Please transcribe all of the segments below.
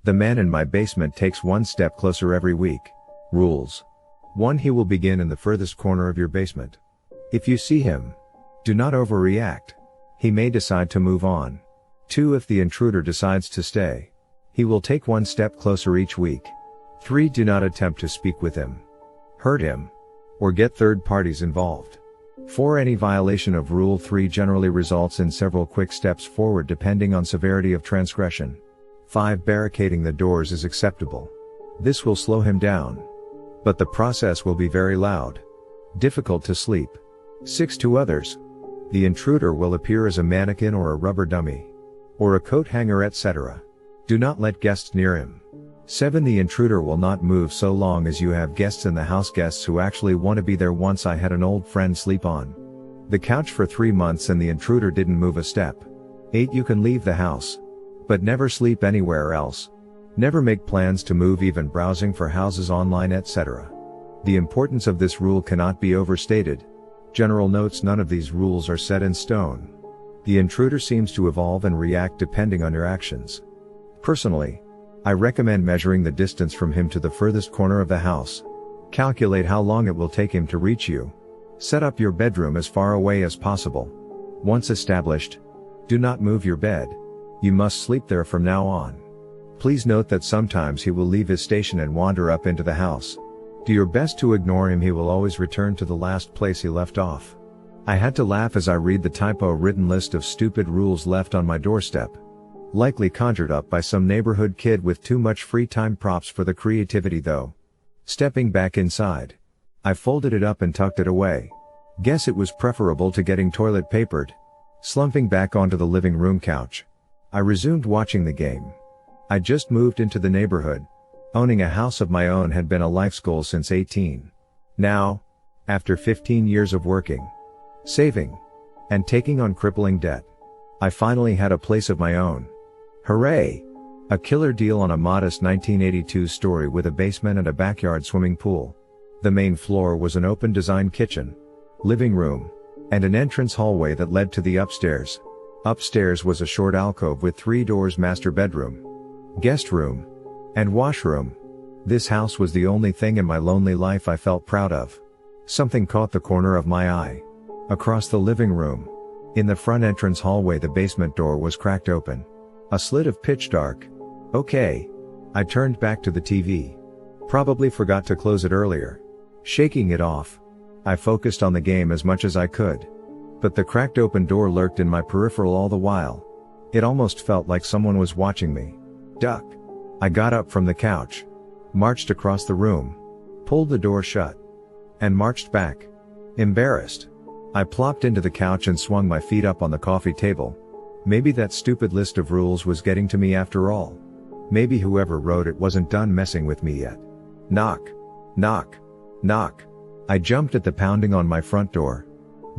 The man in my basement takes one step closer every week. Rules. 1. He will begin in the furthest corner of your basement. If you see him, do not overreact. He may decide to move on. 2. If the intruder decides to stay, he will take one step closer each week. 3. Do not attempt to speak with him, hurt him, or get third parties involved. 4. Any violation of Rule 3 generally results in several quick steps forward depending on severity of transgression. 5. Barricading the doors is acceptable. This will slow him down, but the process will be very loud. Difficult to sleep. 6. To others, the intruder will appear as a mannequin or a rubber dummy, or a coat hanger, etc. Do not let guests near him. 7. The intruder will not move so long as you have guests in the house, guests who actually want to be there. Once I had an old friend sleep on the couch for 3 months and the intruder didn't move a step. 8. You can leave the house, but never sleep anywhere else. Never make plans to move, even browsing for houses online, etc. The importance of this rule cannot be overstated. General notes: none of these rules are set in stone. The intruder seems to evolve and react depending on your actions. Personally, I recommend measuring the distance from him to the furthest corner of the house. Calculate how long it will take him to reach you. Set up your bedroom as far away as possible. Once established, do not move your bed. You must sleep there from now on. Please note that sometimes he will leave his station and wander up into the house. Do your best to ignore him. He will always return to the last place he left off. I had to laugh as I read the typo-written list of stupid rules left on my doorstep. Likely conjured up by some neighborhood kid with too much free time. Props for the creativity though. Stepping back inside, I folded it up and tucked it away. Guess it was preferable to getting toilet papered. Slumping back onto the living room couch, I resumed watching the game. I just moved into the neighborhood. Owning a house of my own had been a life's goal since 18. Now, after 15 years of working, saving, and taking on crippling debt, I finally had a place of my own. Hooray! A killer deal on a modest 1982 story with a basement and a backyard swimming pool. The main floor was an open design kitchen, living room, and an entrance hallway that led to the upstairs. Upstairs was a short alcove with 3 doors: master bedroom, guest room, and washroom. This house was the only thing in my lonely life I felt proud of. Something caught the corner of my eye. Across the living room, in the front entrance hallway, the basement door was cracked open. A slit of pitch dark. Okay. I turned back to the TV. Probably forgot to close it earlier. Shaking it off, I focused on the game as much as I could. But the cracked open door lurked in my peripheral all the while. It almost felt like someone was watching me. Duck. I got up from the couch, marched across the room, pulled the door shut, and marched back. Embarrassed, I plopped into the couch and swung my feet up on the coffee table. Maybe that stupid list of rules was getting to me after all. Maybe whoever wrote it wasn't done messing with me yet. Knock. Knock. Knock. I jumped at the pounding on my front door.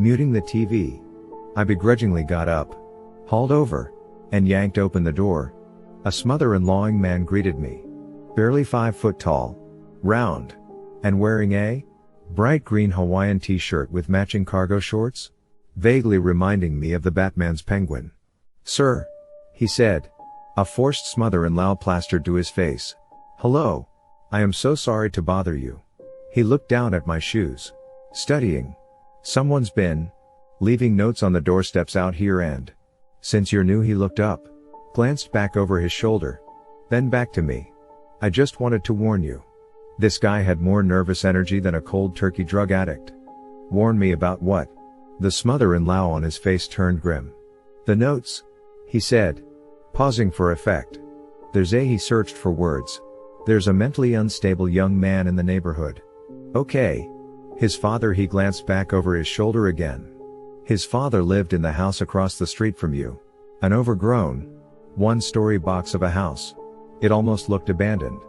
Muting the TV, I begrudgingly got up, hauled over, and yanked open the door. A smother-and-lawing man greeted me. Barely 5 foot tall, round, and wearing a bright green Hawaiian t-shirt with matching cargo shorts, vaguely reminding me of the Batman's penguin. "Sir," he said, a forced smother-and-law plastered to his face. "Hello. I am so sorry to bother you." He looked down at my shoes. Studying. "Someone's been leaving notes on the doorsteps out here, and since you're new," he looked up, glanced back over his shoulder, then back to me. "I just wanted to warn you." This guy had more nervous energy than a cold turkey drug addict. "Warn me about what?" The smother-in-law on his face turned grim. "The notes," he said, pausing for effect. He searched for words. "There's a mentally unstable young man in the neighborhood." "Okay. His father," he glanced back over his shoulder again. "His father lived in the house across the street from you. An overgrown, one-story box of a house. It almost looked abandoned.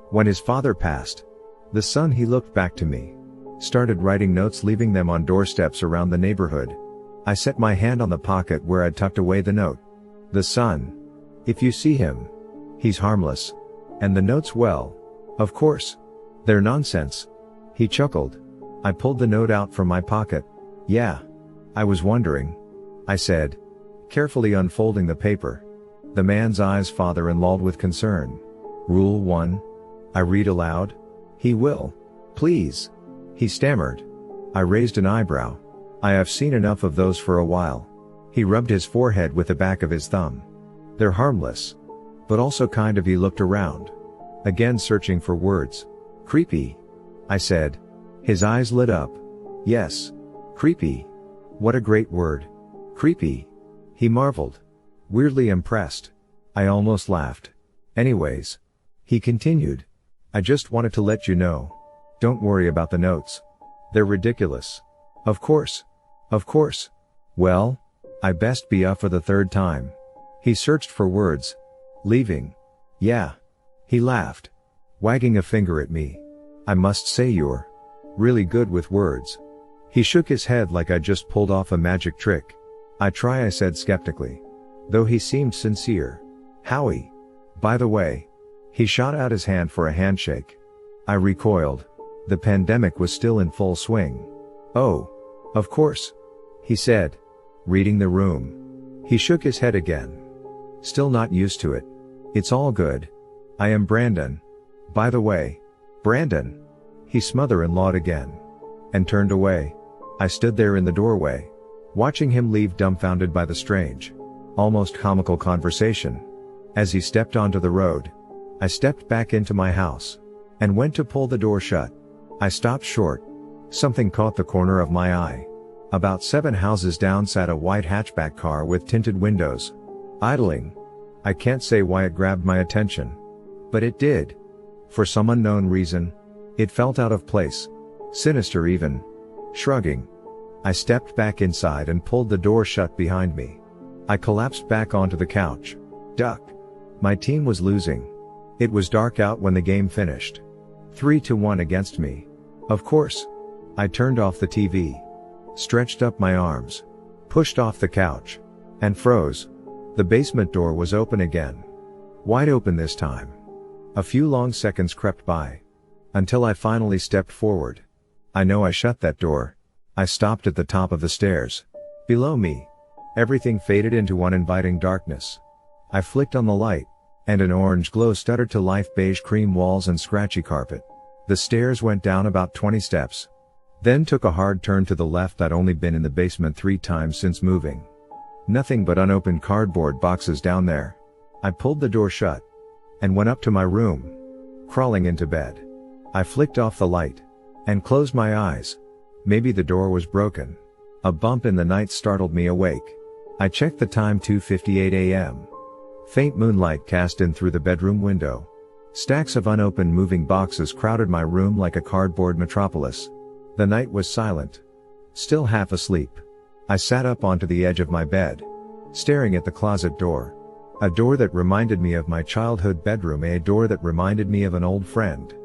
When his father passed, the son," he looked back to me, "started writing notes, leaving them on doorsteps around the neighborhood." I set my hand on the pocket where I'd tucked away the note. "The son. If you see him, he's harmless. And the notes, well, of course, they're nonsense." He chuckled. I pulled the note out from my pocket. "Yeah. I was wondering," I said, carefully unfolding the paper. The man's eyes father-in-lawed with concern. Rule 1. I read aloud. He will. Please. He stammered. I raised an eyebrow. I have seen enough of those for a while. He rubbed his forehead with the back of his thumb. They're harmless. But also kind of. He looked around. Again searching for words. Creepy. I said. His eyes lit up. Yes. Creepy. What a great word. Creepy. He marveled. Weirdly impressed. I almost laughed. Anyways. He continued. I just wanted to let you know. Don't worry about the notes. They're ridiculous. Of course. Of course. Well, I best be up for the third time. He searched for words. Leaving. Yeah. He laughed. Wagging a finger at me. I must say you're really good with words. He shook his head like I just pulled off a magic trick. I try, I said skeptically. Though he seemed sincere. Howie. By the way. He shot out his hand for a handshake. I recoiled. The pandemic was still in full swing. Oh. Of course. He said. Reading the room. He shook his head again. Still not used to it. It's all good. I am Brandon. By the way. Brandon. He smother-in-lawed again. And turned away. I stood there in the doorway. Watching him leave, dumbfounded by the strange, almost comical conversation. As he stepped onto the road. I stepped back into my house. And went to pull the door shut. I stopped short. Something caught the corner of my eye. About 7 houses down sat a white hatchback car with tinted windows. Idling. I can't say why it grabbed my attention. But it did. For some unknown reason. It felt out of place. Sinister even. Shrugging. I stepped back inside and pulled the door shut behind me. I collapsed back onto the couch. Duck. My team was losing. It was dark out when the game finished. 3-1 against me. Of course. I turned off the TV. Stretched up my arms. Pushed off the couch. And froze. The basement door was open again. Wide open this time. A few long seconds crept by. Until I finally stepped forward. I know I shut that door. I stopped at the top of the stairs. Below me. Everything faded into uninviting darkness. I flicked on the light. And an orange glow stuttered to life. Beige cream walls and scratchy carpet. The stairs went down about 20 steps. Then took a hard turn to the left. I'd only been in the basement 3 times since moving. Nothing but unopened cardboard boxes down there. I pulled the door shut. And went up to my room. Crawling into bed. I flicked off the light. And closed my eyes. Maybe the door was broken. A bump in the night startled me awake. I checked the time, 2:58 a.m. Faint moonlight cast in through the bedroom window. Stacks of unopened moving boxes crowded my room like a cardboard metropolis. The night was silent. Still half asleep. I sat up onto the edge of my bed. Staring at the closet door. A door that reminded me of my childhood bedroom. A door that reminded me of an old friend.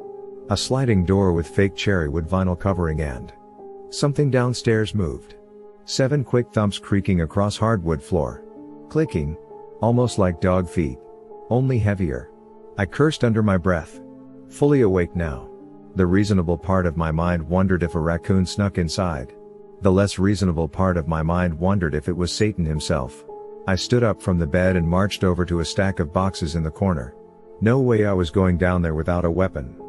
A sliding door with fake cherrywood vinyl covering and something downstairs moved. 7 quick thumps creaking across hardwood floor. Clicking. Almost like dog feet. Only heavier. I cursed under my breath. Fully awake now. The reasonable part of my mind wondered if a raccoon snuck inside. The less reasonable part of my mind wondered if it was Satan himself. I stood up from the bed and marched over to a stack of boxes in the corner. No way I was going down there without a weapon.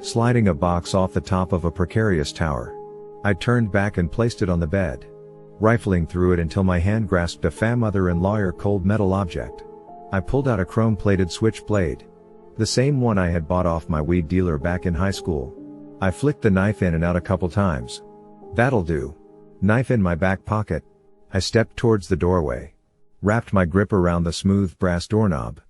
Sliding a box off the top of a precarious tower. I turned back and placed it on the bed. Rifling through it until my hand grasped a mother-in-law cold metal object. I pulled out a chrome-plated switchblade. The same one I had bought off my weed dealer back in high school. I flicked the knife in and out a couple times. That'll do. Knife in my back pocket. I stepped towards the doorway. Wrapped my grip around the smooth brass doorknob.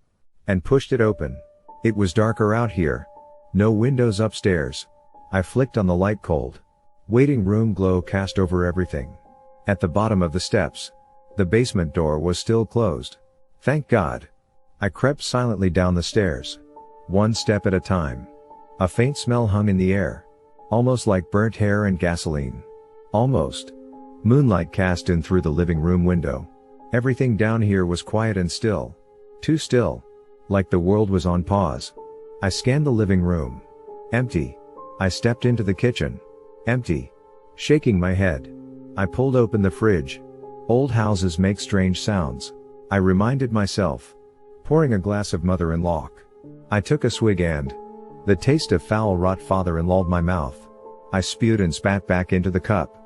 And pushed it open. It was darker out here. No windows upstairs. I flicked on the light. Cold waiting room glow cast over everything. At the bottom of the steps. The basement door was still closed. Thank God. I crept silently down the stairs. 1 step at a time. A faint smell hung in the air. Almost like burnt hair and gasoline. Almost. Moonlight cast in through the living room window. Everything down here was quiet and still. Too still. Like the world was on pause. I scanned the living room. Empty. I stepped into the kitchen. Empty. Shaking my head. I pulled open the fridge. Old houses make strange sounds. I reminded myself. Pouring a glass of mother-in-law. I took a swig and the taste of foul rot father-in-lawed my mouth. I spewed and spat back into the cup.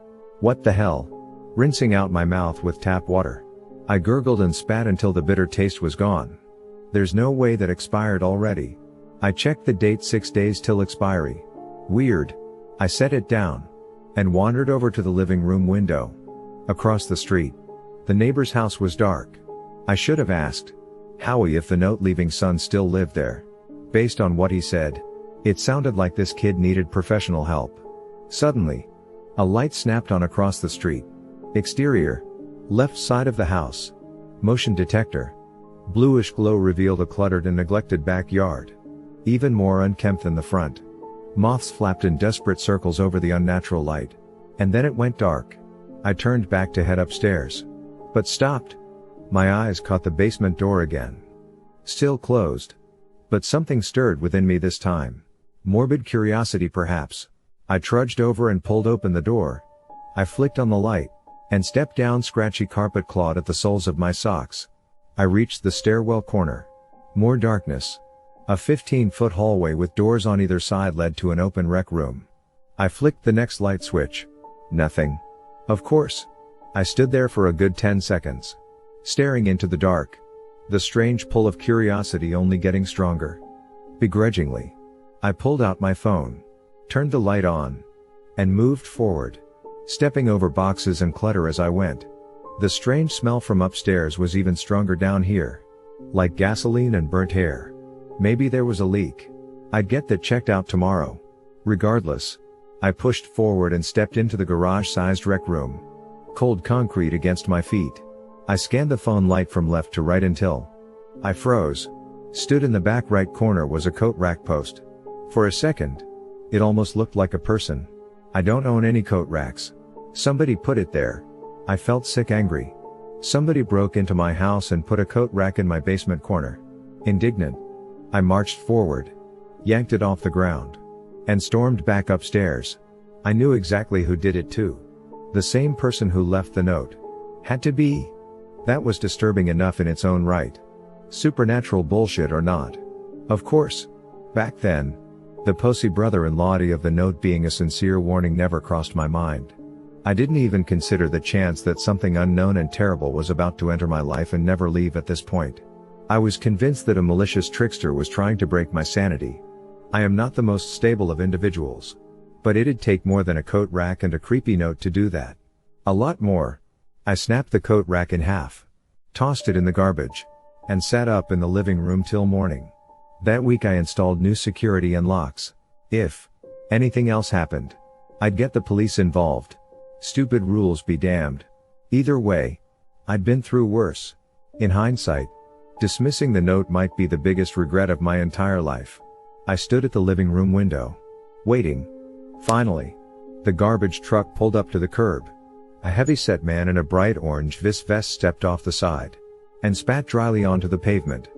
What the hell? Rinsing out my mouth with tap water. I gurgled and spat until the bitter taste was gone. There's no way that expired already. I checked the date, 6 days till expiry. Weird. I set it down and wandered over to the living room window. Across the street, the neighbor's house was dark. I should have asked Howie if the note-leaving son still lived there. Based on what he said, it sounded like this kid needed professional help. Suddenly, a light snapped on across the street. Exterior, left side of the house. Motion detector. Bluish glow revealed a cluttered and neglected backyard. Even more unkempt than the front. Moths flapped in desperate circles over the unnatural light. And then it went dark. I turned back to head upstairs. But stopped. My eyes caught the basement door again. Still closed. But something stirred within me this time. Morbid curiosity perhaps. I trudged over and pulled open the door. I flicked on the light and stepped down scratchy carpet clawed at the soles of my socks. I reached the stairwell corner. More darkness. A 15-foot hallway with doors on either side led to an open rec room. I flicked the next light switch. Nothing. Of course. I stood there for a good 10 seconds. Staring into the dark. The strange pull of curiosity only getting stronger. Begrudgingly, I pulled out my phone, turned the light on, and moved forward, stepping over boxes and clutter as I went. The strange smell from upstairs was even stronger down here. Like gasoline and burnt hair. Maybe there was a leak. I'd get that checked out tomorrow. Regardless, I pushed forward and stepped into the garage-sized rec room. Cold concrete against my feet. I scanned the phone light from left to right until I froze. Stood in the back right corner was a coat rack post. For a second, it almost looked like a person. I don't own any coat racks. Somebody put it there. I felt sick angry. Somebody broke into my house and put a coat rack in my basement corner. Indignant, I marched forward, yanked it off the ground, and stormed back upstairs. I knew exactly who did it too. The same person who left the note. Had to be. That was disturbing enough in its own right. Supernatural bullshit or not. Of course. Back then, the posy brother-in-law of the note being a sincere warning never crossed my mind. I didn't even consider the chance that something unknown and terrible was about to enter my life and never leave at this point. I was convinced that a malicious trickster was trying to break my sanity. I am not the most stable of individuals. But it'd take more than a coat rack and a creepy note to do that. A lot more. I snapped the coat rack in half, tossed it in the garbage, and sat up in the living room till morning. That week I installed new security and locks. If anything else happened, I'd get the police involved. Stupid rules be damned. Either way, I'd been through worse. In hindsight, dismissing the note might be the biggest regret of my entire life. I stood at the living room window, waiting. Finally, the garbage truck pulled up to the curb. A heavy-set man in a bright orange vest stepped off the side and spat dryly onto the pavement.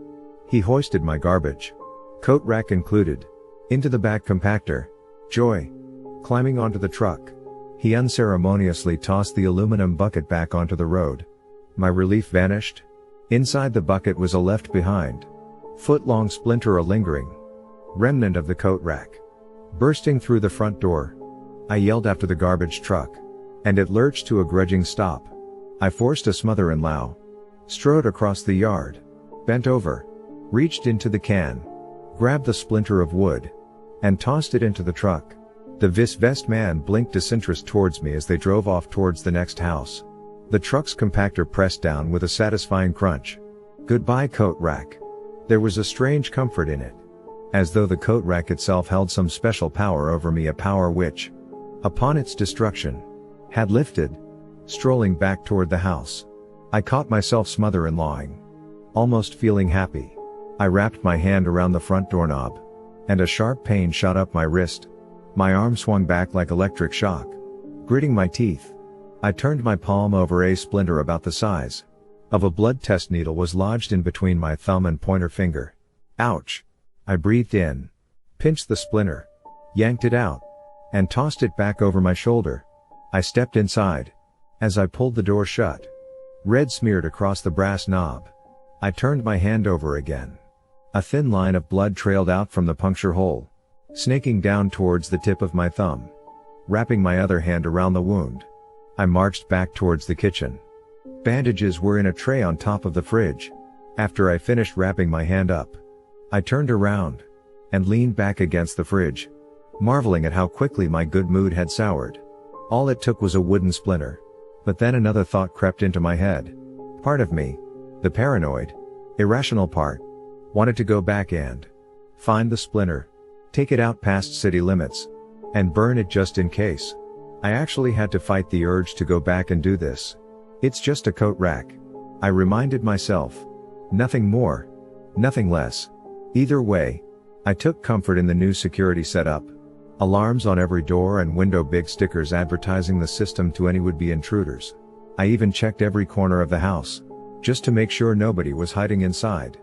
He hoisted my garbage, coat rack included, into the back compactor. Joy. Climbing onto the truck, he unceremoniously tossed the aluminum bucket back onto the road. My relief vanished. Inside the bucket was a left-behind, foot-long splinter, a lingering remnant of the coat rack. Bursting through the front door, I yelled after the garbage truck, and it lurched to a grudging stop. I forced a smother and low, strode across the yard, bent over, reached into the can, grabbed the splinter of wood, and tossed it into the truck. The vest man blinked disinterest towards me as they drove off towards the next house. The truck's compactor pressed down with a satisfying crunch. Goodbye, coat rack. There was a strange comfort in it. As though the coat rack itself held some special power over me, a power which, upon its destruction, had lifted. Strolling back toward the house, I caught myself smother-in-lawing, almost feeling happy. I wrapped my hand around the front doorknob, and a sharp pain shot up my wrist. My arm swung back like electric shock. Gritting my teeth, I turned my palm over. A splinter about the size of a blood test needle was lodged in between my thumb and pointer finger. Ouch! I breathed in, pinched the splinter, yanked it out, and tossed it back over my shoulder. I stepped inside. As I pulled the door shut, red smeared across the brass knob. I turned my hand over again. A thin line of blood trailed out from the puncture hole, snaking down towards the tip of my thumb. Wrapping my other hand around the wound, I marched back towards the kitchen. Bandages were in a tray on top of the fridge. After I finished wrapping my hand up, I turned around and leaned back against the fridge, marveling at how quickly my good mood had soured. All it took was a wooden splinter. But then another thought crept into my head. Part of me, the paranoid, irrational part, wanted to go back and find the splinter, take it out past city limits, and burn it just in case. I actually had to fight the urge to go back and do this. It's just a coat rack, I reminded myself. Nothing more, nothing less. Either way, I took comfort in the new security setup. Alarms on every door and window, big stickers advertising the system to any would-be intruders. I even checked every corner of the house, just to make sure nobody was hiding inside.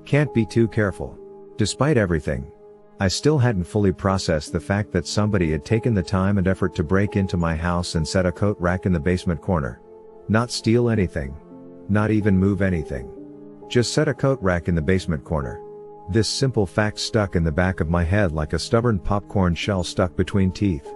Can't be too careful. Despite everything, I still hadn't fully processed the fact that somebody had taken the time and effort to break into my house and set a coat rack in the basement corner. Not steal anything. Not even move anything. Just set a coat rack in the basement corner. This simple fact stuck in the back of my head like a stubborn popcorn shell stuck between teeth.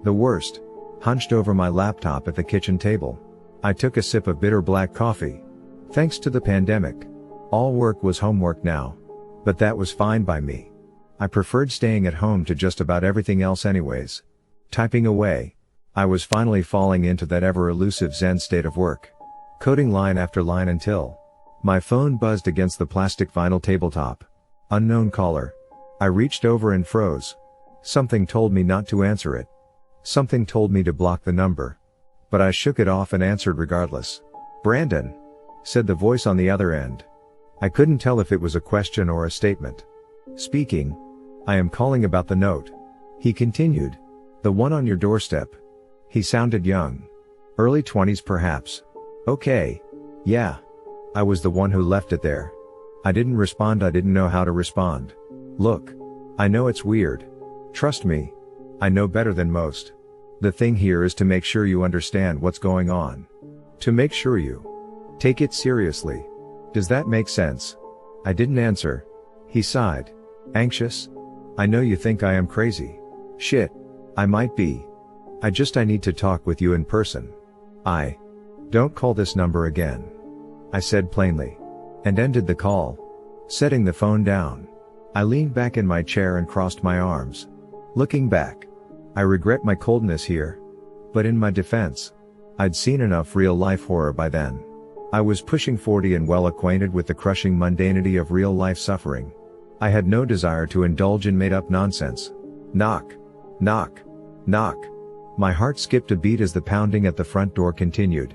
The worst, hunched over my laptop at the kitchen table, I took a sip of bitter black coffee. Thanks to the pandemic, all work was homework now. But that was fine by me. I preferred staying at home to just about everything else anyways. Typing away, I was finally falling into that ever-elusive Zen state of work. Coding line after line until my phone buzzed against the plastic vinyl tabletop. Unknown caller. I reached over and froze. Something told me not to answer it. Something told me to block the number. But I shook it off and answered regardless. "Brandon," said the voice on the other end. I couldn't tell if it was a question or a statement. "Speaking. I am calling about the note," he continued. "The one on your doorstep." He sounded young. Early 20s perhaps. "Okay. Yeah. I was the one who left it there." I didn't respond. I didn't know how to respond. "Look. I know it's weird. Trust me. I know better than most. The thing here is to make sure you understand what's going on. To make sure you take it seriously. Does that make sense?" I didn't answer. He sighed. "Anxious? I know you think I am crazy. Shit. I might be. I need to talk with you in person. Don't call this number again," I said plainly. And ended the call. Setting the phone down, I leaned back in my chair and crossed my arms. Looking back, I regret my coldness here. But in my defense, I'd seen enough real-life horror by then. I was pushing 40 and well acquainted with the crushing mundanity of real-life suffering. I had no desire to indulge in made-up nonsense. Knock. Knock. Knock. My heart skipped a beat as the pounding at the front door continued.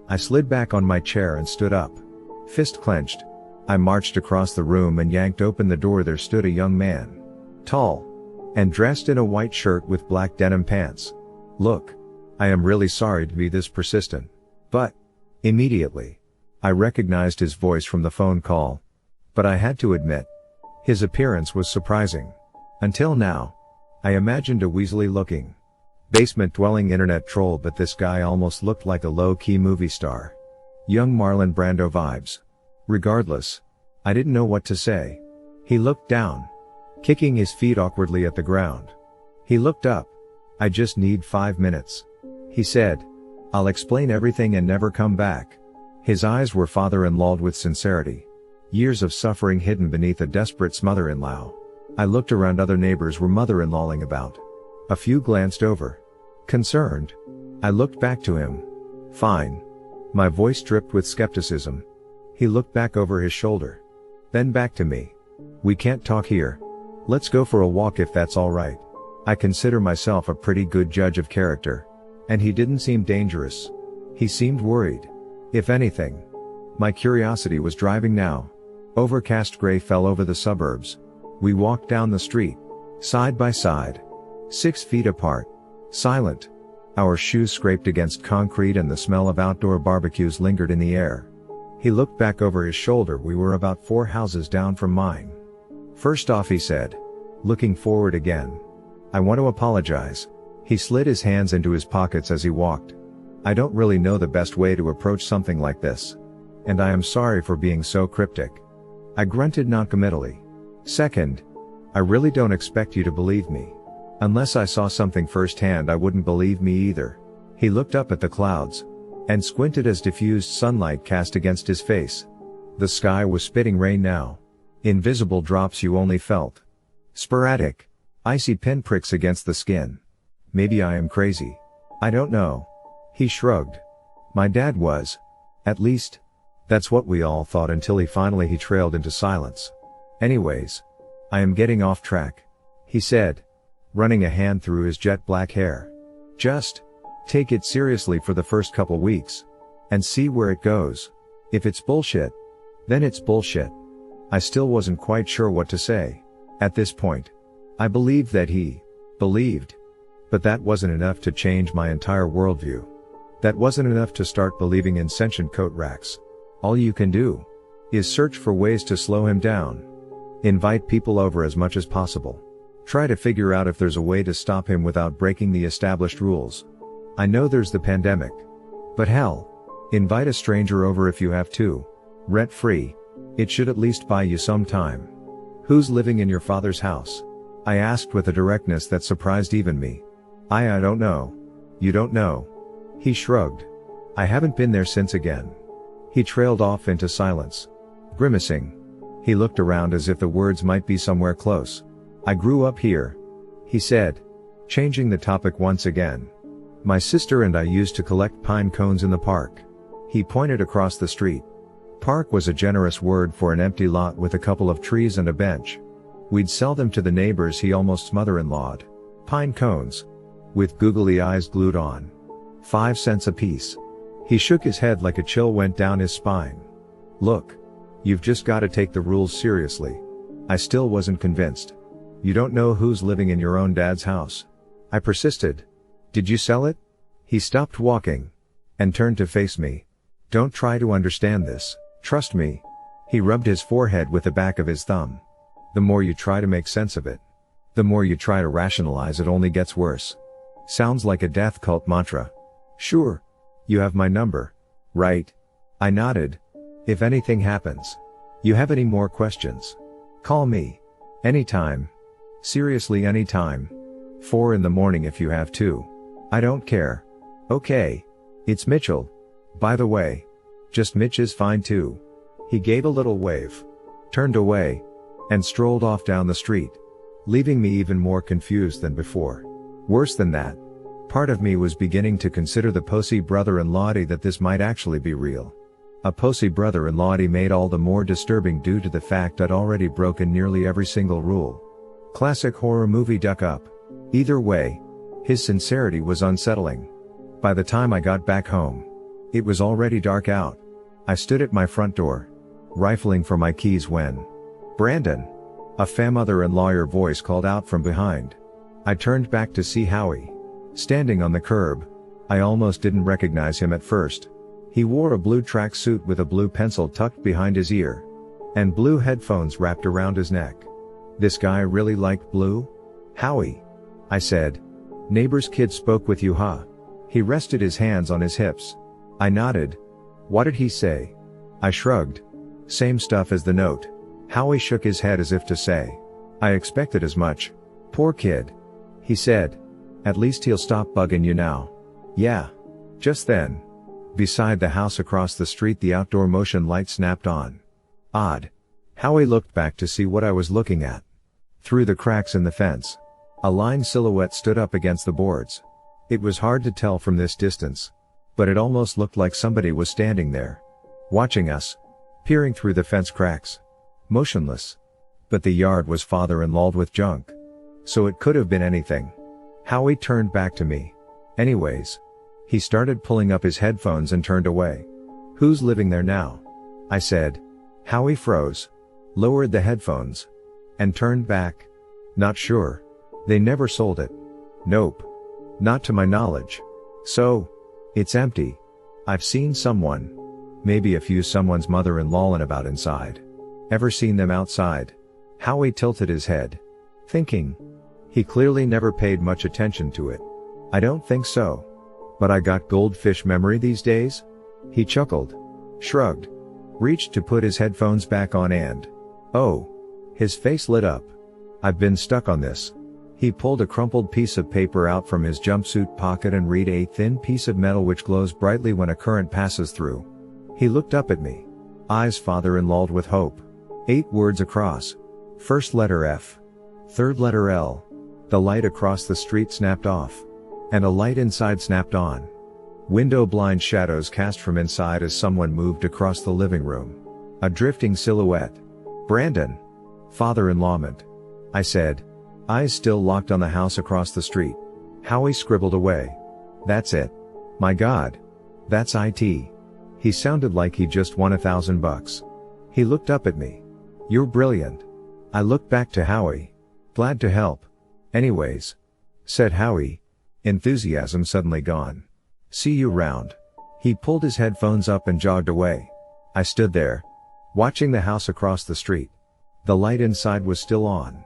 I slid back on my chair and stood up. Fist clenched, I marched across the room and yanked open the door. There stood a young man. Tall. And dressed in a white shirt with black denim pants. "Look. I am really sorry to be this persistent. But..." Immediately, I recognized his voice from the phone call. But I had to admit, his appearance was surprising. Until now, I imagined a weaselly-looking, basement-dwelling internet troll, but this guy almost looked like a low-key movie star. Young Marlon Brando vibes. Regardless, I didn't know what to say. He looked down, kicking his feet awkwardly at the ground. He looked up. "I just need 5 minutes," he said. "I'll explain everything and never come back." His eyes were father-in-lawed with sincerity. Years of suffering hidden beneath a desperate smother-in-law. I looked around. Other neighbors were mother-in-lawing about. A few glanced over. Concerned. I looked back to him. "Fine." My voice dripped with skepticism. He looked back over his shoulder. Then back to me. "We can't talk here. Let's go for a walk if that's alright." I consider myself a pretty good judge of character. And he didn't seem dangerous. He seemed worried. If anything. My curiosity was driving now. Overcast gray fell over the suburbs. We walked down the street. Side by side. 6 feet apart. Silent. Our shoes scraped against concrete and the smell of outdoor barbecues lingered in the air. He looked back over his shoulder. We were about 4 houses down from mine. "First off," he said, looking forward again, "I want to apologize." He slid his hands into his pockets as he walked. "I don't really know the best way to approach something like this. And I am sorry for being so cryptic." I grunted noncommittally. Second, I really don't expect you to believe me. Unless I saw something firsthand, I wouldn't believe me either. He looked up at the clouds and squinted as diffused sunlight cast against his face. The sky was spitting rain now. Invisible drops you only felt. Sporadic, icy pinpricks against the skin. Maybe I am crazy. I don't know. He shrugged. My dad was. At least, that's what we all thought until he trailed into silence. Anyways, I am getting off track, he said, running a hand through his jet black hair. Just take it seriously for the first couple weeks and see where it goes. If it's bullshit, then it's bullshit. I still wasn't quite sure what to say. At this point, I believed that he believed. But that wasn't enough to change my entire worldview. That wasn't enough to start believing in sentient coat racks. All you can do is search for ways to slow him down. Invite people over as much as possible. Try to figure out if there's a way to stop him without breaking the established rules. I know there's the pandemic. But hell, invite a stranger over if you have to. Rent-free. It should at least buy you some time. Who's living in your father's house? I asked with a directness that surprised even me. I don't know. You don't know. He shrugged. I haven't been there since again. He trailed off into silence. Grimacing. He looked around as if the words might be somewhere close. I grew up here, he said, changing the topic once again. My sister and I used to collect pine cones in the park. He pointed across the street. Park was a generous word for an empty lot with a couple of trees and a bench. We'd sell them to the neighbors, he almost mother-in-lawed. Pine cones. With googly eyes glued on. 5 cents a piece. He shook his head like a chill went down his spine. Look. You've just got to take the rules seriously. I still wasn't convinced. You don't know who's living in your own dad's house. I persisted. Did you sell it? He stopped walking and turned to face me. Don't try to understand this. Trust me. He rubbed his forehead with the back of his thumb. The more you try to make sense of it, the more you try to rationalize it only gets worse. Sounds like a death cult mantra. Sure. You have my number. Right? I nodded. If anything happens, you have any more questions, call me. Anytime. Seriously, anytime. 4 in the morning if you have to. I don't care. Okay. It's Mitchell. By the way. Just Mitch is fine too. He gave a little wave, turned away, and strolled off down the street, leaving me even more confused than before. Worse than that, part of me was beginning to consider the posy brother-in-law that this might actually be real. A posy brother-in-law made all the more disturbing due to the fact I'd already broken nearly every single rule. Classic horror movie duck up. Either way, his sincerity was unsettling. By the time I got back home, it was already dark out. I stood at my front door, rifling for my keys when Brandon, a mother-in-law voice called out from behind. I turned back to see Howie, standing on the curb. I almost didn't recognize him at first. He wore a blue tracksuit with a blue pencil tucked behind his ear, and blue headphones wrapped around his neck. This guy really liked blue? Howie, I said. Neighbor's kid spoke with you, huh? He rested his hands on his hips. I nodded. What did he say? I shrugged. Same stuff as the note. Howie shook his head as if to say, I expected as much. Poor kid. He said. At least he'll stop bugging you now. Yeah. Just then, beside the house across the street, the outdoor motion light snapped on. Odd. Howie looked back to see what I was looking at. Through the cracks in the fence, a line silhouette stood up against the boards. It was hard to tell from this distance, but it almost looked like somebody was standing there, watching us, peering through the fence cracks. Motionless. But the yard was father-in-lawed with junk, so it could have been anything. Howie turned back to me. Anyways. He started pulling up his headphones and turned away. Who's living there now? I said. Howie froze, lowered the headphones, and turned back. Not sure. They never sold it. Nope. Not to my knowledge. So, it's empty. I've seen someone. Maybe a few someone's mother-in-law and about inside. Ever seen them outside? Howie tilted his head, thinking. He clearly never paid much attention to it. I don't think so. But I got goldfish memory these days? He chuckled, shrugged, reached to put his headphones back on and, oh, His face lit up. I've been stuck on this. He pulled a crumpled piece of paper out from his jumpsuit pocket and read a thin piece of metal which glows brightly when a current passes through. He looked up at me. Eyes father-in-lawed with hope. 8 words across. First letter F. Third letter L. The light across the street snapped off. And a light inside snapped on. Window blind shadows cast from inside as someone moved across the living room. A drifting silhouette. Brandon. Father-in-law meant. I said. Eyes still locked on the house across the street. Howie scribbled away. That's it. My God. That's it. He sounded like he just won $1,000. He looked up at me. You're brilliant. I looked back to Howie. Glad to help. Anyways. Said Howie. Enthusiasm suddenly gone. See you round. He pulled his headphones up and jogged away. I stood there. Watching the house across the street. The light inside was still on.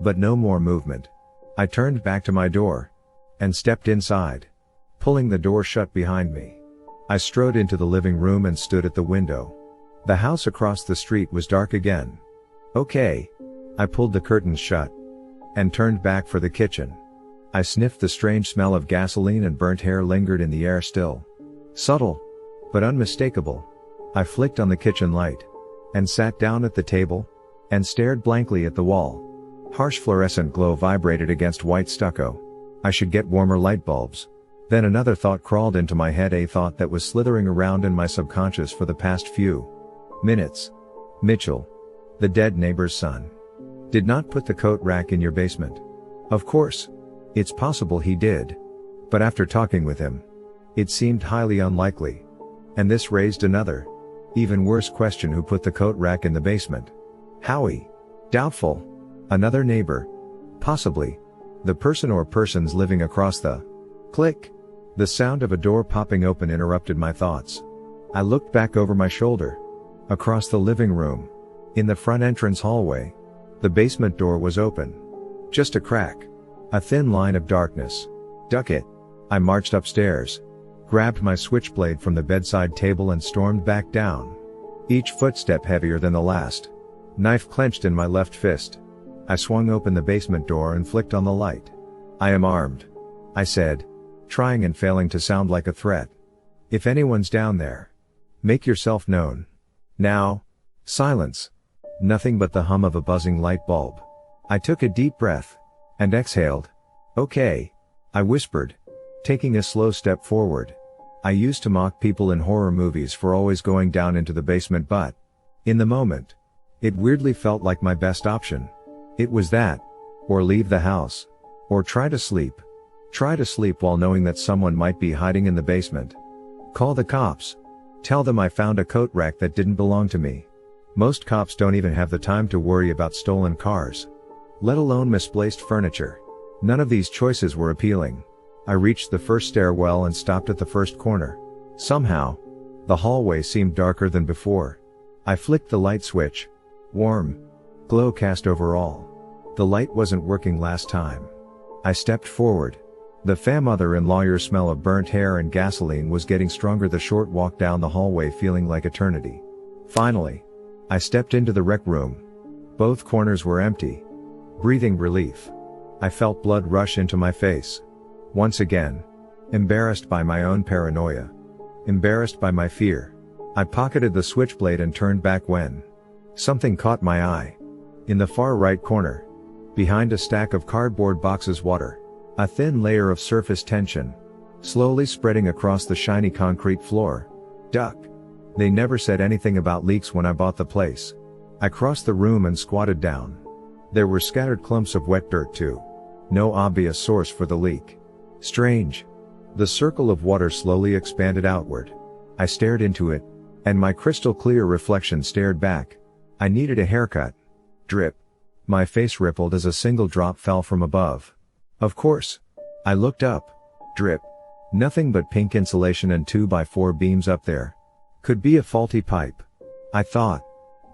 But no more movement. I turned back to my door. And stepped inside. Pulling the door shut behind me. I strode into the living room and stood at the window. The house across the street was dark again. Okay. I pulled the curtains shut. And turned back for the kitchen. I sniffed the strange smell of gasoline and burnt hair lingered in the air still. Subtle. But unmistakable. I flicked on the kitchen light. And sat down at the table. And stared blankly at the wall. Harsh fluorescent glow vibrated against white stucco. I should get warmer light bulbs. Then another thought crawled into my head, a thought that was slithering around in my subconscious for the past few minutes. Mitchell. The dead neighbor's son. Did not put the coat rack in your basement. Of course. It's possible he did. But after talking with him, it seemed highly unlikely. And this raised another, even worse question: who put the coat rack in the basement? Howie. Doubtful. Another neighbor. Possibly. The person or persons living across the click. The sound of a door popping open interrupted my thoughts. I looked back over my shoulder. Across the living room. In the front entrance hallway. The basement door was open. Just a crack. A thin line of darkness. Duck it. I marched upstairs. Grabbed my switchblade from the bedside table and stormed back down. Each footstep heavier than the last. Knife clenched in my left fist. I swung open the basement door and flicked on the light. I am armed. I said. Trying and failing to sound like a threat. If anyone's down there, make yourself known. Now. Silence. Nothing but the hum of a buzzing light bulb. I took a deep breath. And exhaled. Okay. I whispered. Taking a slow step forward. I used to mock people in horror movies for always going down into the basement, but in the moment, it weirdly felt like my best option. It was that. Or leave the house. Or try to sleep. Try to sleep while knowing that someone might be hiding in the basement. Call the cops. Tell them I found a coat rack that didn't belong to me. Most cops don't even have the time to worry about stolen cars. Let alone misplaced furniture. None of these choices were appealing. I reached the first stairwell and stopped at the first corner. Somehow, the hallway seemed darker than before. I flicked the light switch. Warm glow cast over all. The light wasn't working last time. I stepped forward. The mother-in-law smell of burnt hair and gasoline was getting stronger, the short walk down the hallway feeling like eternity. Finally, I stepped into the rec room. Both corners were empty. Breathing relief. I felt blood rush into my face. Once again. Embarrassed by my own paranoia. Embarrassed by my fear. I pocketed the switchblade and turned back when something caught my eye. In the far right corner. Behind a stack of cardboard boxes, water. A thin layer of surface tension. Slowly spreading across the shiny concrete floor. Duck. They never said anything about leaks when I bought the place. I crossed the room and squatted down. There were scattered clumps of wet dirt too. No obvious source for the leak. Strange. The circle of water slowly expanded outward. I stared into it, and my crystal clear reflection stared back. I needed a haircut. Drip. My face rippled as a single drop fell from above. Of course. I looked up. Drip. Nothing but pink insulation and 2x4 beams up there. Could be a faulty pipe. I thought.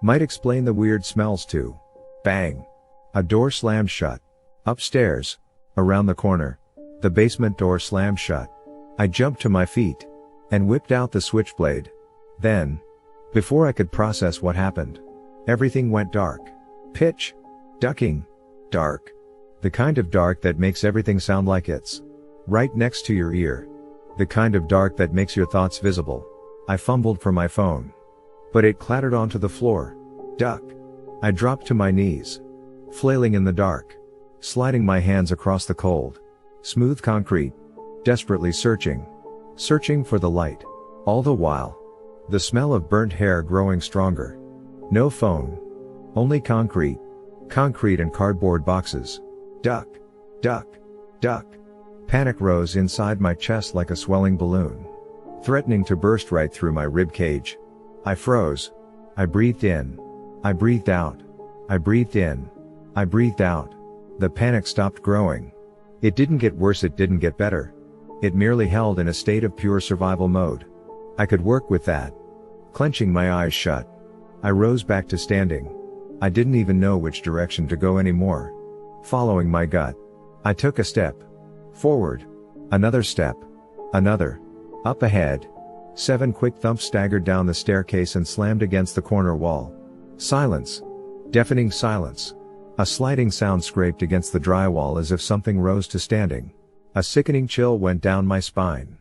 Might explain the weird smells too. Bang. A door slammed shut. Upstairs. Around the corner. The basement door slammed shut. I jumped to my feet. And whipped out the switchblade. Then. Before I could process what happened. Everything went dark. Pitch. Ducking. Dark. The kind of dark that makes everything sound like it's right next to your ear. The kind of dark that makes your thoughts visible. I fumbled for my phone. But it clattered onto the floor. Duck. I dropped to my knees. Flailing in the dark. Sliding my hands across the cold, smooth concrete. Desperately searching. Searching for the light. All the while. The smell of burnt hair growing stronger. No phone. Only concrete. Concrete and cardboard boxes. Duck. Duck. Duck. Panic rose inside my chest like a swelling balloon, threatening to burst right through my rib cage. I froze. I breathed in. I breathed out. I breathed in. I breathed out. The panic stopped growing. It didn't get worse, it didn't get better. It merely held in a state of pure survival mode. I could work with that. Clenching my eyes shut, I rose back to standing. I didn't even know which direction to go anymore. Following my gut, I took a step forward. Another step. Another. Up ahead. 7 quick thumps staggered down the staircase and slammed against the corner wall. Silence. Deafening silence. A sliding sound scraped against the drywall as if something rose to standing. A sickening chill went down my spine.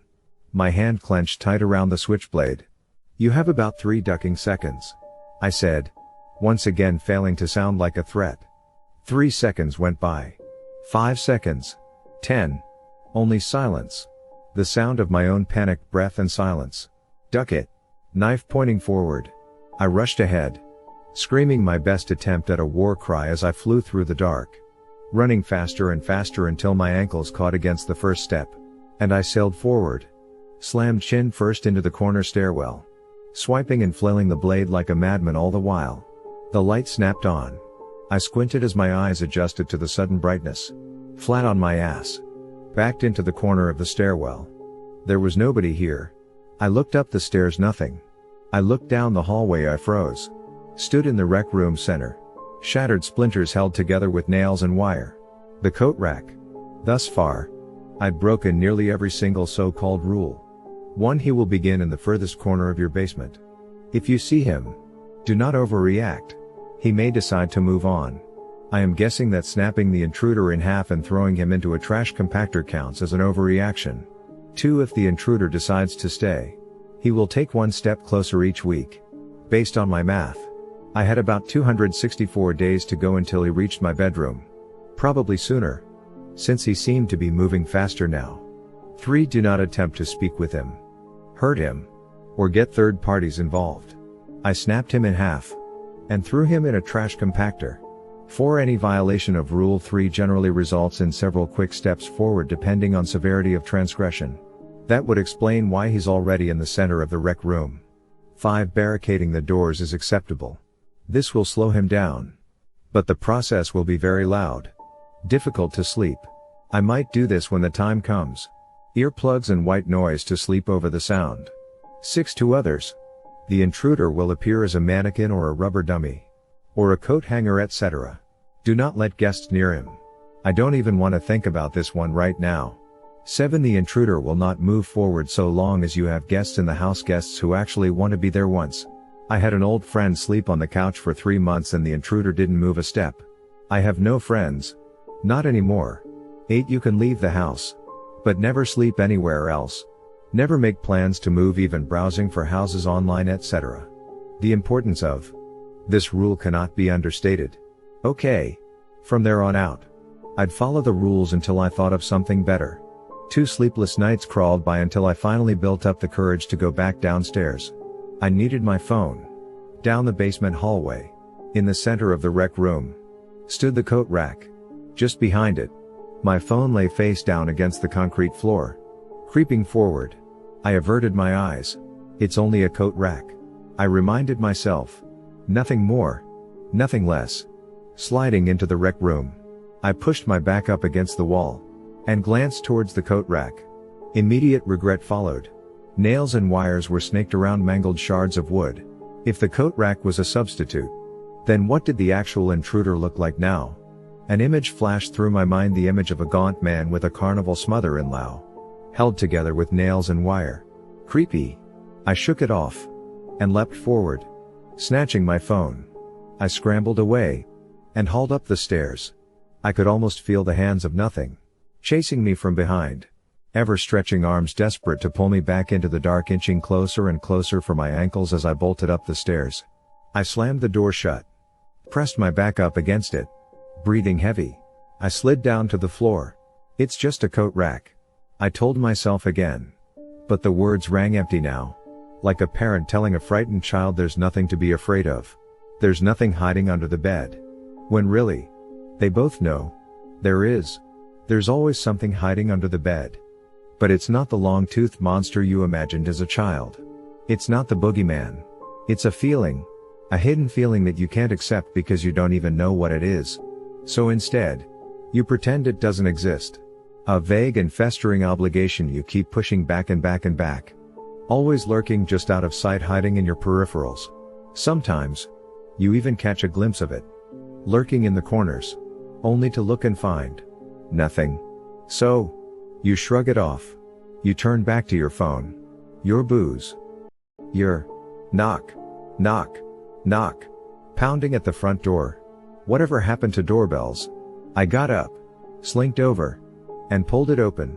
My hand clenched tight around the switchblade. "You have about 3 ducking seconds," I said, once again failing to sound like a threat. 3 seconds went by. 5 seconds. 10. Only silence. The sound of my own panicked breath and silence. "Duck it." Knife pointing forward. I rushed ahead, screaming my best attempt at a war cry as I flew through the dark, running faster and faster until my ankles caught against the first step, and I sailed forward, slammed chin first into the corner stairwell, swiping and flailing the blade like a madman all the while. The light snapped on. I squinted as my eyes adjusted to the sudden brightness. Flat on my ass, backed into the corner of the stairwell. There was nobody here. I looked up the stairs, nothing. I looked down the hallway, I froze. Stood in the rec room center. Shattered splinters held together with nails and wire. The coat rack. Thus far, I'd broken nearly every single so-called rule. 1. He will begin in the furthest corner of your basement. If you see him, do not overreact. He may decide to move on. I am guessing that snapping the intruder in half and throwing him into a trash compactor counts as an overreaction. 2. If the intruder decides to stay, he will take 1 step closer each week. Based on my math, I had about 264 days to go until he reached my bedroom. Probably sooner, since he seemed to be moving faster now. 3. Do not attempt to speak with him, hurt him, or get third parties involved. I snapped him in half and threw him in a trash compactor. 4. Any violation of Rule 3 generally results in several quick steps forward depending on severity of transgression. That would explain why he's already in the center of the rec room. 5. Barricading the doors is acceptable. This will slow him down. But the process will be very loud. Difficult to sleep. I might do this when the time comes. Earplugs and white noise to sleep over the sound. 6. To others, the intruder will appear as a mannequin or a rubber dummy, or a coat hanger, etc. Do not let guests near him. I don't even want to think about this one right now. 7. The intruder will not move forward so long as you have guests in the house, guests who actually want to be there once. I had an old friend sleep on the couch for 3 months and the intruder didn't move a step. I have no friends. Not anymore. 8. You can leave the house, but never sleep anywhere else. Never make plans to move, even browsing for houses online, etc. The importance of this rule cannot be understated. Okay. From there on out, I'd follow the rules until I thought of something better. 2. Sleepless nights crawled by until I finally built up the courage to go back downstairs. I needed my phone. Down the basement hallway, in the center of the rec room, stood the coat rack. Just behind it, my phone lay face down against the concrete floor. Creeping forward, I averted my eyes. It's only a coat rack, I reminded myself. Nothing more, nothing less. Sliding into the rec room, I pushed my back up against the wall and glanced towards the coat rack. Immediate regret followed. Nails and wires were snaked around mangled shards of wood. If the coat rack was a substitute, then what did the actual intruder look like now? An image flashed through my mind, the image of a gaunt man with a carnival smother-in-law, held together with nails and wire. Creepy. I shook it off and leapt forward, snatching my phone. I scrambled away, and hauled up the stairs. I could almost feel the hands of nothing chasing me from behind, ever stretching arms desperate to pull me back into the dark, inching closer and closer for my ankles as I bolted up the stairs. I slammed the door shut, pressed my back up against it, breathing heavy. I slid down to the floor. It's just a coat rack, I told myself again. But the words rang empty now, like a parent telling a frightened child there's nothing to be afraid of. There's nothing hiding under the bed. When really, they both know, there is. There's always something hiding under the bed. But it's not the long-toothed monster you imagined as a child. It's not the boogeyman. It's a feeling. A hidden feeling that you can't accept because you don't even know what it is. So instead, you pretend it doesn't exist. A vague and festering obligation you keep pushing back and back and back. Always lurking just out of sight, hiding in your peripherals. Sometimes, you even catch a glimpse of it, lurking in the corners, only to look and find nothing. So, you shrug it off. You turn back to your phone, your booze, your knock, knock, knock, pounding at the front door. Whatever happened to doorbells? I got up, slinked over, and pulled it open.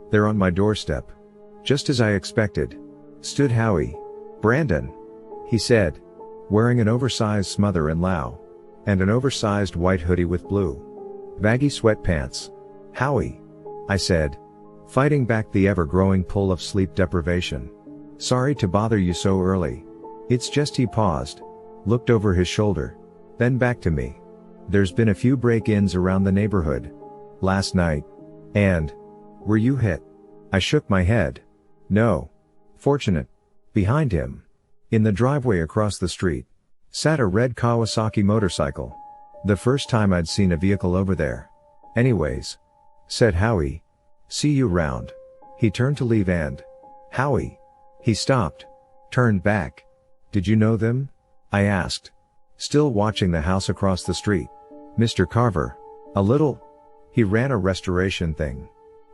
There on my doorstep, just as I expected, stood Howie. "Brandon," he said, wearing an oversized smother-in-law, and an oversized white hoodie with blue, baggy sweatpants. "Howie," I said, fighting back the ever-growing pull of sleep deprivation. "Sorry to bother you so early. It's just," he paused, looked over his shoulder, then back to me. "There's been a few break-ins around the neighborhood last night. And, were you hit?" I shook my head. "No. Fortunate." Behind him, in the driveway across the street, sat a red Kawasaki motorcycle. The first time I'd seen a vehicle over there. "Anyways," said Howie, "see you round." He turned to leave and, "Howie." He stopped, turned back. "Did you know them?" I asked, still watching the house across the street. "Mr. Carver, a little. He ran a restoration thing.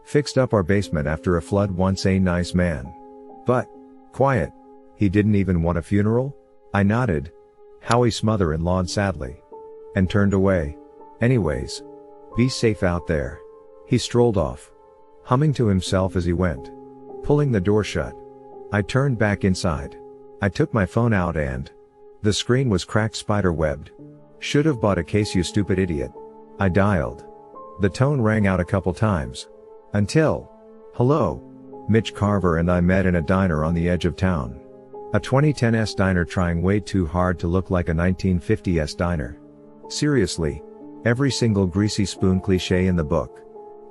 Fixed up our basement after a flood once. A nice man. But, quiet. He didn't even want a funeral?" I nodded. Howie's mother-in-law sadly, and turned away. "Anyways, be safe out there." He strolled off, humming to himself as he went, pulling the door shut. I turned back inside. I took my phone out and the screen was cracked, spider-webbed. "Should have bought a case, you stupid idiot." I dialed. The tone rang out a couple times. Until, "Hello. Mitch Carver and I met in a diner on the edge of town. A 2010s diner, trying way too hard to look like a 1950s diner. Seriously, every single greasy spoon cliche in the book.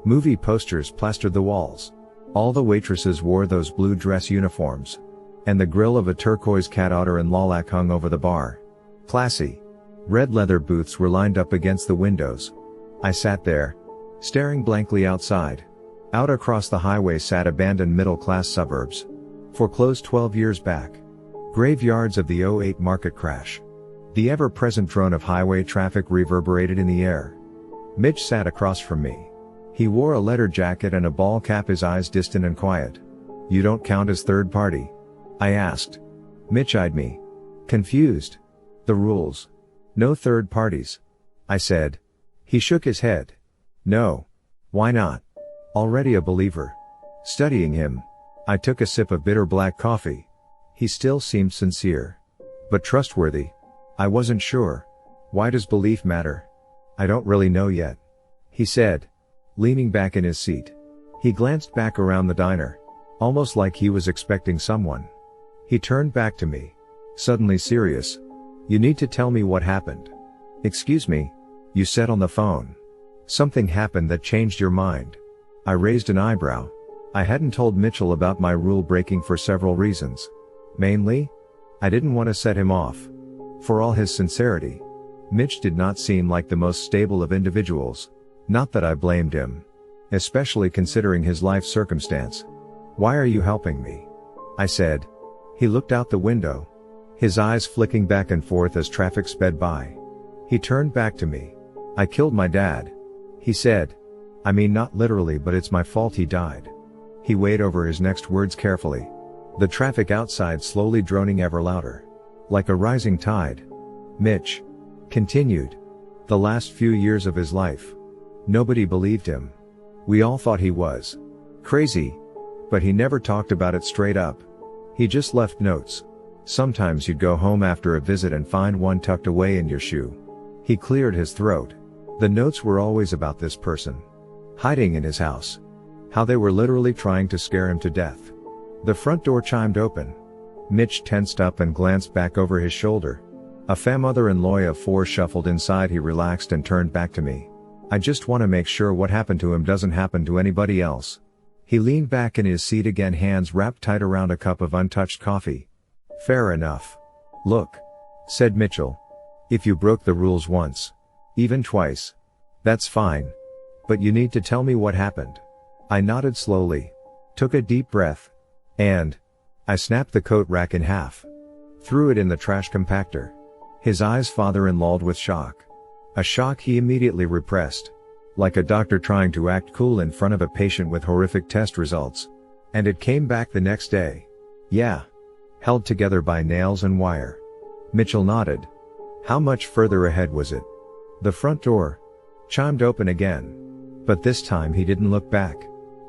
Movie posters plastered the walls. All the waitresses wore those blue dress uniforms. And the grill of a turquoise cat otter and lilac hung over the bar. Classy. Red leather booths were lined up against the windows. I sat there, staring blankly outside. Out across the highway sat abandoned middle-class suburbs. Foreclosed 12 years back. Graveyards of the '08 market crash. The ever-present drone of highway traffic reverberated in the air. Mitch sat across from me. He wore a leather jacket and a ball cap, his eyes distant and quiet. "You don't count as third party?" I asked. Mitch eyed me, confused. "The rules. No third parties," I said. He shook his head. "No. Why not?" Already a believer. Studying him, I took a sip of bitter black coffee. He still seemed sincere, but trustworthy. I wasn't sure. "Why does belief matter?" "I don't really know yet," he said, leaning back in his seat. He glanced back around the diner, almost like he was expecting someone. He turned back to me, suddenly serious. "You need to tell me what happened." "Excuse me," you said on the phone. "Something happened that changed your mind." I raised an eyebrow. I hadn't told Mitchell about my rule breaking for several reasons. Mainly, I didn't want to set him off. For all his sincerity, Mitch did not seem like the most stable of individuals. Not that I blamed him, especially considering his life circumstance. "Why are you helping me?" I said. He looked out the window, his eyes flicking back and forth as traffic sped by. He turned back to me. "I killed my dad," he said. "I mean, not literally, but it's my fault he died." He weighed over his next words carefully. The traffic outside slowly droning ever louder, like a rising tide. Mitch continued. The last few years of his life. Nobody believed him. We all thought he was crazy. But he never talked about it straight up. He just left notes. Sometimes you'd go home after a visit and find one tucked away in your shoe. He cleared his throat. The notes were always about this person hiding in his house. How they were literally trying to scare him to death. The front door chimed open. Mitch tensed up and glanced back over his shoulder. A mother-in-law of 4 shuffled inside. He relaxed and turned back to me. I just want to make sure what happened to him doesn't happen to anybody else. He leaned back in his seat again, hands wrapped tight around a cup of untouched coffee. Fair enough. Look, said Mitchell. If you broke the rules once, even twice, that's fine. But you need to tell me what happened. I nodded slowly, took a deep breath, and I snapped the coat rack in half. Threw it in the trash compactor. His eyes father-in-lawed with shock. A shock he immediately repressed. Like a doctor trying to act cool in front of a patient with horrific test results. And it came back the next day. Yeah. Held together by nails and wire. Mitchell nodded. How much further ahead was it? The front door chimed open again. But this time he didn't look back.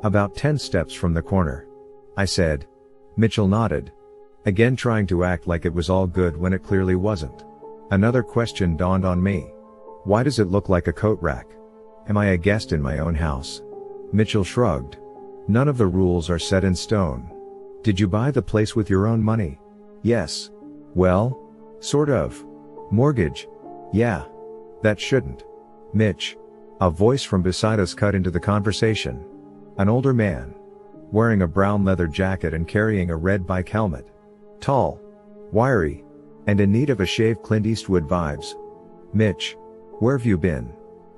About 10 steps from the corner. I said. Mitchell nodded. Again, trying to act like it was all good when it clearly wasn't. Another question dawned on me. Why does it look like a coat rack? Am I a guest in my own house? Mitchell shrugged. None of the rules are set in stone. Did you buy the place with your own money? Yes. Well, sort of. Mortgage? Yeah. That shouldn't. Mitch. A voice from beside us cut into the conversation. An older man. Wearing a brown leather jacket and carrying a red bike helmet. Tall. Wiry. And in need of a shave. Clint Eastwood vibes. Mitch. Where've you been?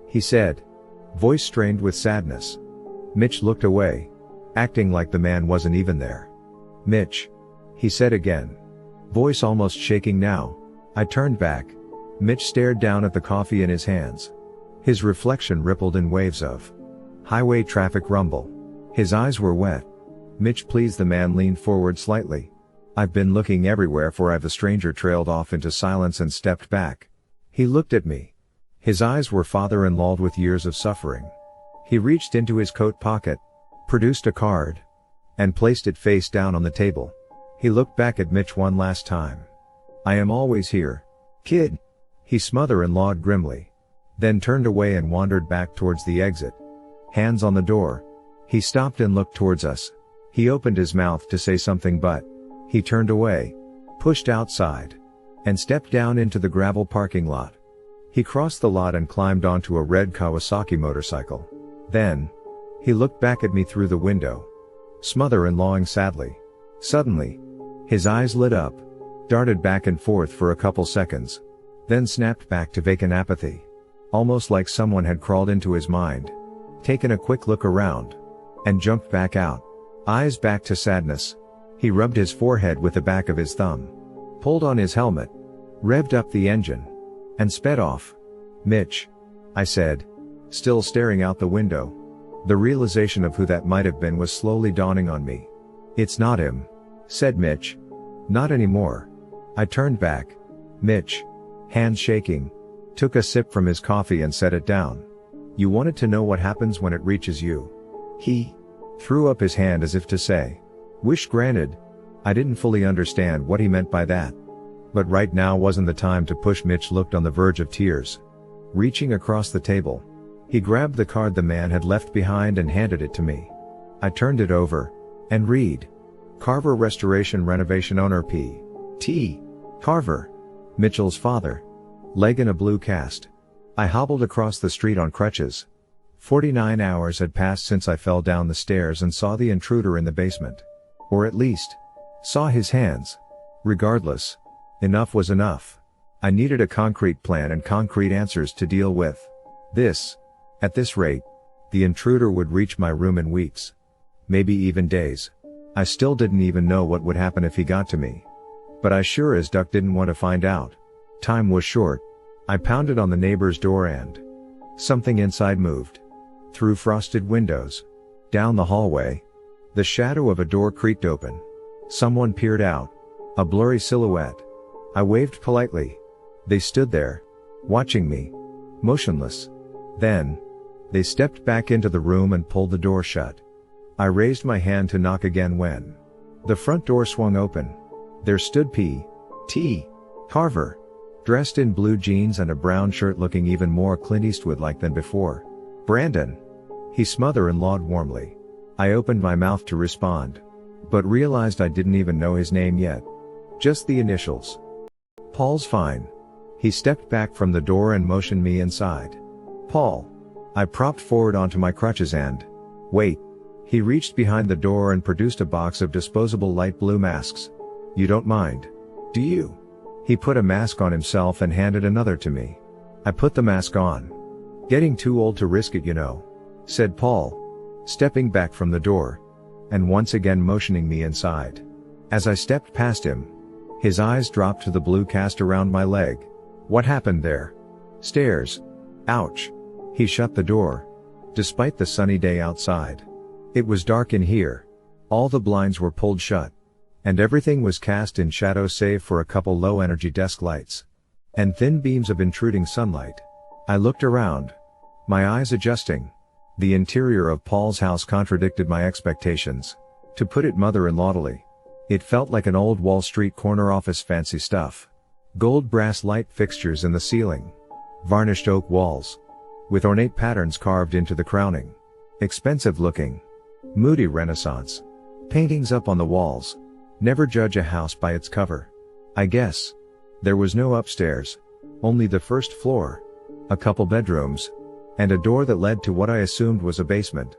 He said. Voice strained with sadness. Mitch looked away. Acting like the man wasn't even there. Mitch. He said again. Voice almost shaking now. I turned back. Mitch stared down at the coffee in his hands. His reflection rippled in waves of highway traffic rumble. His eyes were wet. Mitch, please. The man leaned forward slightly. I've been looking everywhere for I've. The stranger trailed off into silence and stepped back. He looked at me. His eyes were father-in-lawed with years of suffering. He reached into his coat pocket, produced a card, and placed it face down on the table. He looked back at Mitch one last time. I am always here, kid. He mother-in-lawed grimly. Then turned away and wandered back towards the exit. Hands on the door. He stopped and looked towards us. He opened his mouth to say something, but he turned away, pushed outside, and stepped down into the gravel parking lot. He crossed the lot and climbed onto a red Kawasaki motorcycle. Then, he looked back at me through the window, mother-in-lawing sadly. Suddenly, his eyes lit up, darted back and forth for a couple seconds, then snapped back to vacant apathy. Almost like someone had crawled into his mind, taken a quick look around, and jumped back out. Eyes back to sadness. He rubbed his forehead with the back of his thumb, pulled on his helmet, revved up the engine, and sped off. Mitch. I said, still staring out the window. The realization of who that might have been was slowly dawning on me. It's not him, said Mitch. Not anymore. I turned back. Mitch, hands shaking, took a sip from his coffee and set it down. You wanted to know what happens when it reaches you. He threw up his hand as if to say, wish granted. I didn't fully understand what he meant by that. But right now wasn't the time to push. Mitch looked on the verge of tears. Reaching across the table, he grabbed the card the man had left behind and handed it to me. I turned it over, and read. Carver Restoration Renovation Owner P. T. Carver. Mitchell's father. Leg in a blue cast. I hobbled across the street on crutches. 49 hours had passed since I fell down the stairs and saw the intruder in the basement. Or at least, saw his hands. Regardless, enough was enough. I needed a concrete plan and concrete answers to deal with this. At this rate, the intruder would reach my room in weeks. Maybe even days. I still didn't even know what would happen if he got to me. But I sure as duck didn't want to find out. Time was short. I pounded on the neighbor's door and something inside moved. Through frosted windows. Down the hallway. The shadow of a door creaked open. Someone peered out. A blurry silhouette. I waved politely. They stood there, watching me. motionless. Then, they stepped back into the room and pulled the door shut. I raised my hand to knock again when the front door swung open. There stood P.T. Carver, dressed in blue jeans and a brown shirt, looking even more Clint Eastwood-like than before. "Brandon," his mother-in-law warmly. I opened my mouth to respond, but realized I didn't even know his name yet. Just the initials. "Paul's fine." He stepped back from the door and motioned me inside. "Paul." I propped forward onto my crutches and, "Wait." He reached behind the door and produced a box of disposable light blue masks. "You don't mind, do you?" He put a mask on himself and handed another to me. I put the mask on. "Getting too old to risk it, you know," said Paul, stepping back from the door, and once again motioning me inside. As I stepped past him, his eyes dropped to the blue cast around my leg. "What happened there?" "Stairs." "Ouch." He shut the door. Despite the sunny day outside, it was dark in here. All the blinds were pulled shut, and everything was cast in shadow save for a couple low-energy desk lights and thin beams of intruding sunlight. I looked around, my eyes adjusting. The interior of Paul's house contradicted my expectations, to put it mother-in-lawly. It felt like an old Wall Street corner office, fancy stuff. Gold brass light fixtures in the ceiling. Varnished oak walls, with ornate patterns carved into the crowning. Expensive looking. Moody Renaissance. Paintings up on the walls. Never judge a house by its cover. I guess. There was no upstairs. Only the first floor. A couple bedrooms. And a door that led to what I assumed was a basement.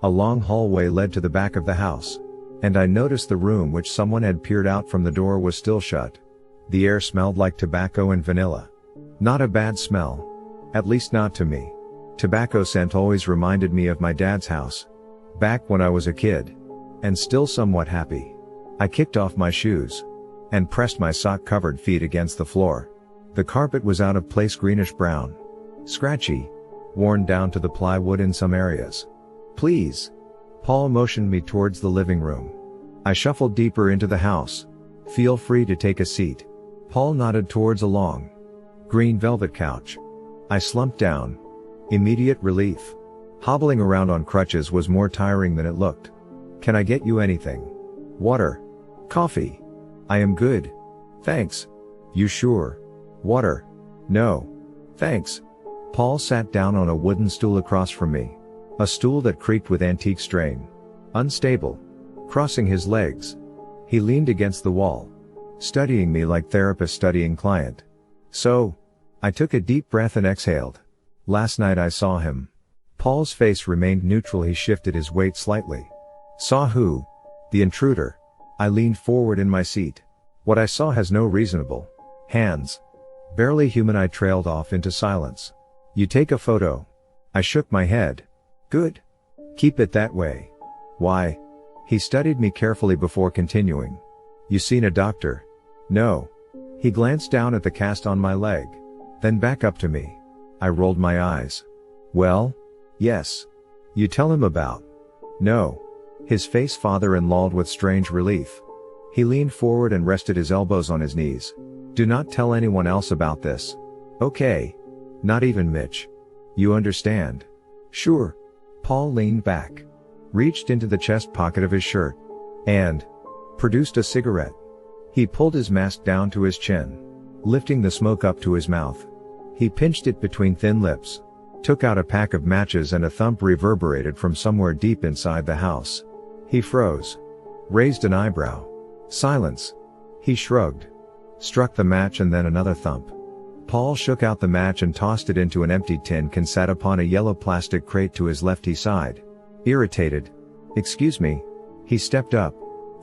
A long hallway led to the back of the house. And I noticed the room which someone had peered out from the door was still shut. The air smelled like tobacco and vanilla. Not a bad smell. At least not to me. Tobacco scent always reminded me of my dad's house, back when I was a kid. And still somewhat happy. I kicked off my shoes and pressed my sock-covered feet against the floor. The carpet was out of place, greenish brown. Scratchy. Worn down to the plywood in some areas. "Please." Paul motioned me towards the living room. I shuffled deeper into the house. "Feel free to take a seat." Paul nodded towards a long, green velvet couch. I slumped down. Immediate relief. Hobbling around on crutches was more tiring than it looked. "Can I get you anything? Water? Coffee?" "I am good. Thanks." "You sure? Water?" "No. Thanks." Paul sat down on a wooden stool across from me. A stool that creaked with antique strain. Unstable. Crossing his legs, he leaned against the wall, studying me like therapist studying client. "So?" I took a deep breath and exhaled. "Last night I saw him." Paul's face remained neutral. He shifted his weight slightly. "Saw who?" "The intruder." I leaned forward in my seat. "What I saw has no reasonable hands. Barely human." I trailed off into silence. "You take a photo?" I shook my head. "Good. Keep it that way." "Why?" He studied me carefully before continuing. "You seen a doctor?" "No." He glanced down at the cast on my leg, then back up to me. I rolled my eyes. "Well, yes." "You tell him about?" "No." His face father-in-lawed with strange relief. He leaned forward and rested his elbows on his knees. "Do not tell anyone else about this. Okay? Not even Mitch. You understand?" "Sure." Paul leaned back, reached into the chest pocket of his shirt, and produced a cigarette. He pulled his mask down to his chin, lifting the smoke up to his mouth. He pinched it between thin lips, took out a pack of matches, and a thump reverberated from somewhere deep inside the house. He froze, raised an eyebrow. Silence. He shrugged, struck the match, and then another thump. Paul shook out the match and tossed it into an empty tin can sat upon a yellow plastic crate to his lefty side. Irritated. "Excuse me." He stepped up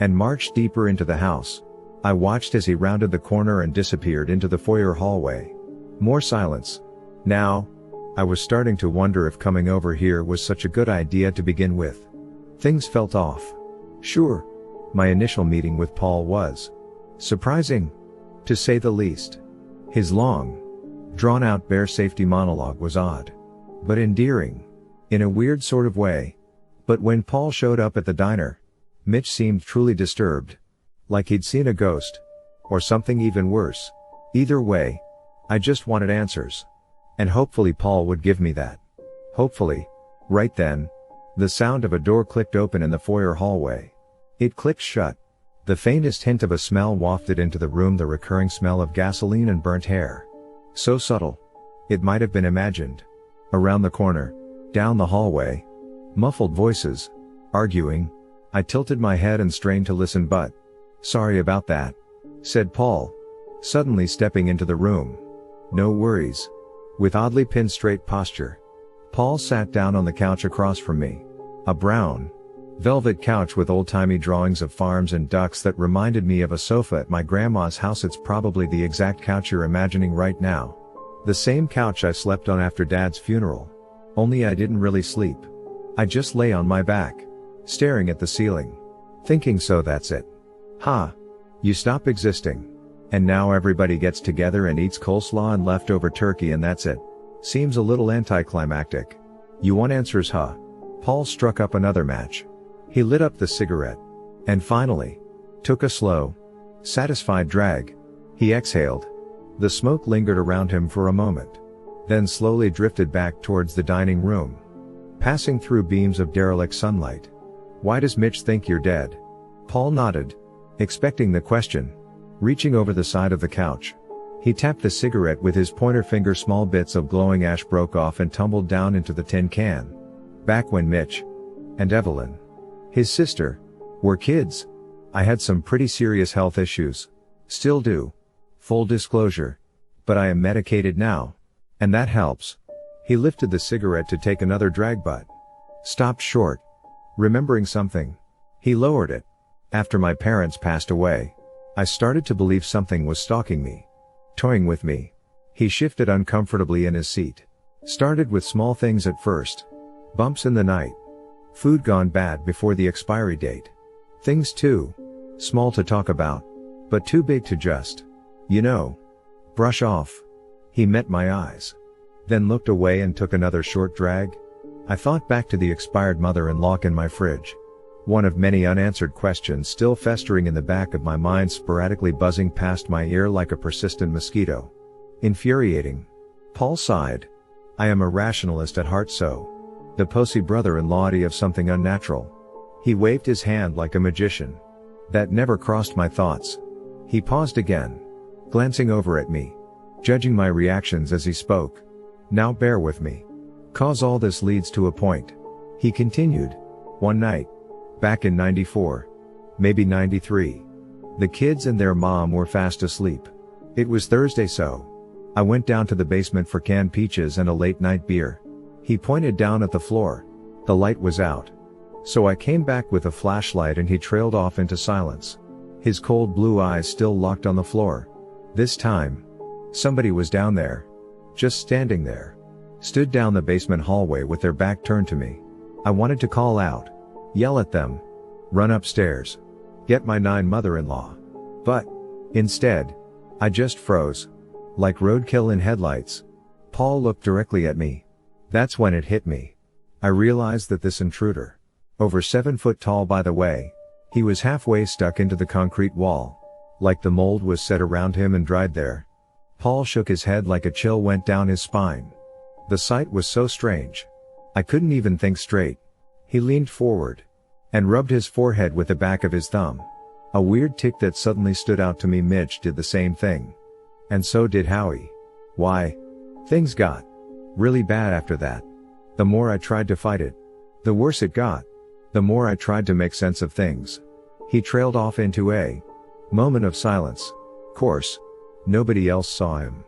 and marched deeper into the house. I watched as he rounded the corner and disappeared into the foyer hallway. More silence. Now, I was starting to wonder if coming over here was such a good idea to begin with. Things felt off. Sure, my initial meeting with Paul was surprising, to say the least. His long, drawn-out bear safety monologue was odd, but endearing, in a weird sort of way. But when Paul showed up at the diner, Mitch seemed truly disturbed, like he'd seen a ghost, or something even worse. Either way, I just wanted answers. And hopefully Paul would give me that. Hopefully. Right then, the sound of a door clicked open in the foyer hallway. It clicked shut. The faintest hint of a smell wafted into the room, the recurring smell of gasoline and burnt hair. So subtle. It might have been imagined. Around the corner, down the hallway, muffled voices, arguing. I tilted my head and strained to listen, but, "Sorry about that," said Paul, suddenly stepping into the room. "No worries." With oddly pinned straight posture, Paul sat down on the couch across from me. A brown, velvet couch with old-timey drawings of farms and ducks that reminded me of a sofa at my grandma's house. It's probably the exact couch you're imagining right now. The same couch I slept on after Dad's funeral. Only I didn't really sleep. I just lay on my back, staring at the ceiling, thinking, so that's it. Ha! You stop existing. And now everybody gets together and eats coleslaw and leftover turkey and that's it. Seems a little anticlimactic. You want answers, huh? Paul struck up another match. He lit up the cigarette. And finally, took a slow, satisfied drag. He exhaled. The smoke lingered around him for a moment, then slowly drifted back towards the dining room, passing through beams of derelict sunlight. "Why does Mitch think you're dead?" Paul nodded, expecting the question. Reaching over the side of the couch, he tapped the cigarette with his pointer finger. Small bits of glowing ash broke off and tumbled down into the tin can. Back when Mitch and Evelyn, his sister, were kids, I had some pretty serious health issues. Still do. Full disclosure. But I am medicated now. And that helps. He lifted the cigarette to take another drag but stopped short, remembering something. He lowered it. After my parents passed away, I started to believe something was stalking me, toying with me. He shifted uncomfortably in his seat. Started with small things at first. Bumps in the night. Food gone bad before the expiry date. Things too small to talk about, but too big to just, brush off. He met my eyes, then looked away and took another short drag. I thought back to the expired mother-in-law in my fridge. One of many unanswered questions still festering in the back of my mind, sporadically buzzing past my ear like a persistent mosquito. Infuriating. Paul sighed. I am a rationalist at heart, so the posy brother-in-law of something unnatural. He waved his hand like a magician. That never crossed my thoughts. He paused again, glancing over at me, judging my reactions as he spoke. Now bear with me. Cause all this leads to a point. He continued. One night, back in '94, maybe '93, the kids and their mom were fast asleep. It was Thursday, so I went down to the basement for canned peaches and a late night beer. He pointed down at the floor. The light was out. So I came back with a flashlight and he trailed off into silence. His cold blue eyes still locked on the floor. This time, somebody was down there. Just standing there. Stood down the basement hallway with their back turned to me. I wanted to call out, yell at them, run upstairs, get my mother-in-law. But instead, I just froze. Like roadkill in headlights. Paul looked directly at me. That's when it hit me. I realized that this intruder, over 7 foot tall by the way, he was halfway stuck into the concrete wall. Like the mold was set around him and dried there. Paul shook his head like a chill went down his spine. The sight was so strange. I couldn't even think straight. He leaned forward and rubbed his forehead with the back of his thumb. A weird tick that suddenly stood out to me. Mitch did the same thing. And so did Howie. Why? Things got really bad after that. The more I tried to fight it, the worse it got. The more I tried to make sense of things. He trailed off into a moment of silence. Course, nobody else saw him.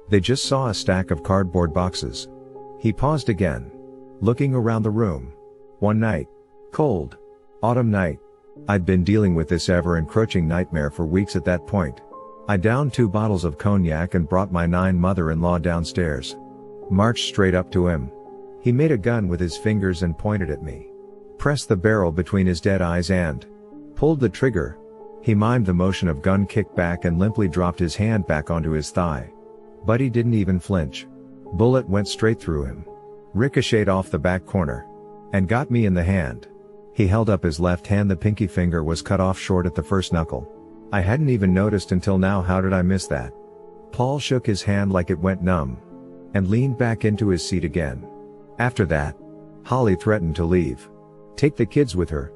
They just saw a stack of cardboard boxes. He paused again, looking around the room. One night, cold, autumn night. I'd been dealing with this ever-encroaching nightmare for weeks at that point. I downed 2 bottles of cognac and brought my mother-in-law downstairs. Marched straight up to him. He made a gun with his fingers and pointed at me. Pressed the barrel between his dead eyes and pulled the trigger. He mimed the motion of gun, kicked back and limply dropped his hand back onto his thigh. But he didn't even flinch. Bullet went straight through him. Ricocheted off the back corner. And got me in the hand. He held up his left hand. The pinky finger was cut off short at the first knuckle. I hadn't even noticed until now. How did I miss that? Paul shook his hand like it went numb. and leaned back into his seat again. After that, Holly threatened to leave. Take the kids with her.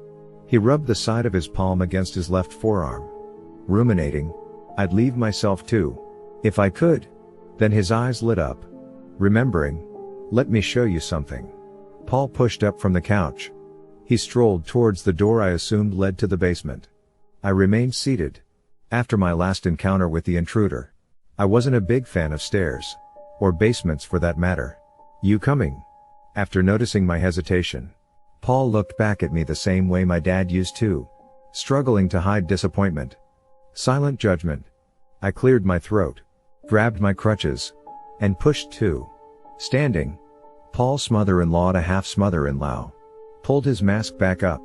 He rubbed the side of his palm against his left forearm. Ruminating, I'd leave myself too. If I could. Then his eyes lit up. Remembering, let me show you something. Paul pushed up from the couch. He strolled towards the door I assumed led to the basement. I remained seated. After my last encounter with the intruder, I wasn't a big fan of stairs. Or basements for that matter. You coming? After noticing my hesitation, Paul looked back at me the same way my dad used to, struggling to hide disappointment. Silent judgment. I cleared my throat, grabbed my crutches, and pushed to. Standing. Paul's mother-in-law to half-smother-in-law pulled his mask back up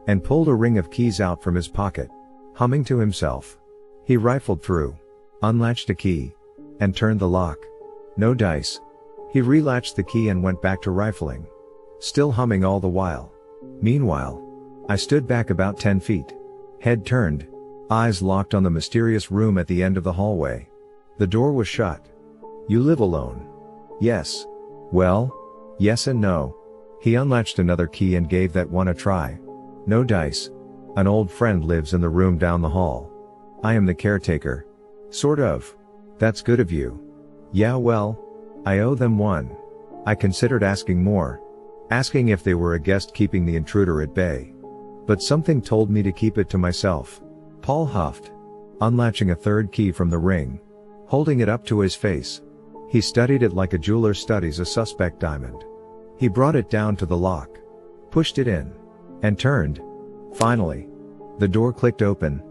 and pulled a ring of keys out from his pocket. Humming to himself, he rifled through, unlatched a key, and turned the lock. No dice. He relatched the key and went back to rifling, still humming all the while. Meanwhile, I stood back about 10 feet, head turned, eyes locked on the mysterious room at the end of the hallway. The door was shut. You live alone? Yes. Well, yes and no. He unlatched another key and gave that one a try. No dice. An old friend lives in the room down the hall. I am the caretaker. Sort of. That's good of you. Yeah, well, I owe them one. I considered asking more. Asking if they were a guest keeping the intruder at bay. But something told me to keep it to myself. Paul huffed, unlatching a third key from the ring, holding it up to his face. He studied it like a jeweler studies a suspect diamond. He brought it down to the lock, pushed it in, and turned. Finally, the door clicked open.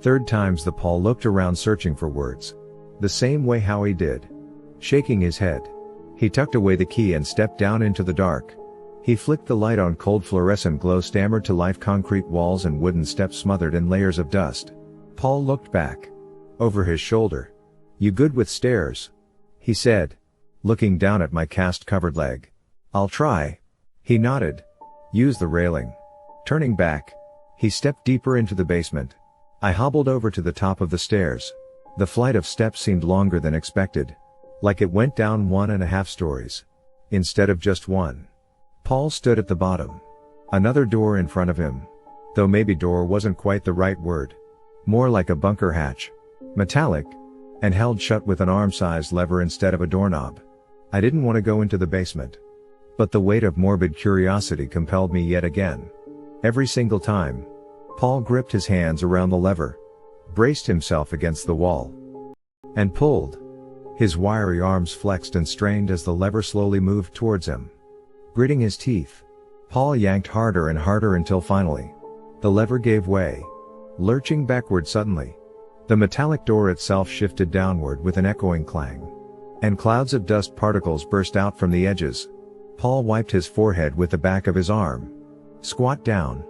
3rd times the Paul looked around searching for words. The same way Howie did. Shaking his head, he tucked away the key and stepped down into the dark. He flicked the light on. Cold fluorescent glow stammered to life. Concrete walls and wooden steps smothered in layers of dust. Paul looked back, over his shoulder. You good with stairs? He said, looking down at my cast-covered leg. I'll try. He nodded. Use the railing. Turning back, he stepped deeper into the basement. I hobbled over to the top of the stairs. The flight of steps seemed longer than expected. Like it went down 1.5 stories. Instead of just one. Paul stood at the bottom. Another door in front of him. Though maybe door wasn't quite the right word. More like a bunker hatch. Metallic. And held shut with an arm-sized lever instead of a doorknob. I didn't want to go into the basement. But the weight of morbid curiosity compelled me yet again. Every single time, Paul gripped his hands around the lever, braced himself against the wall, and pulled. His wiry arms flexed and strained as the lever slowly moved towards him. Gritting his teeth, Paul yanked harder and harder until finally, the lever gave way, lurching backward suddenly. The metallic door itself shifted downward with an echoing clang, and clouds of dust particles burst out from the edges. Paul wiped his forehead with the back of his arm, squat down,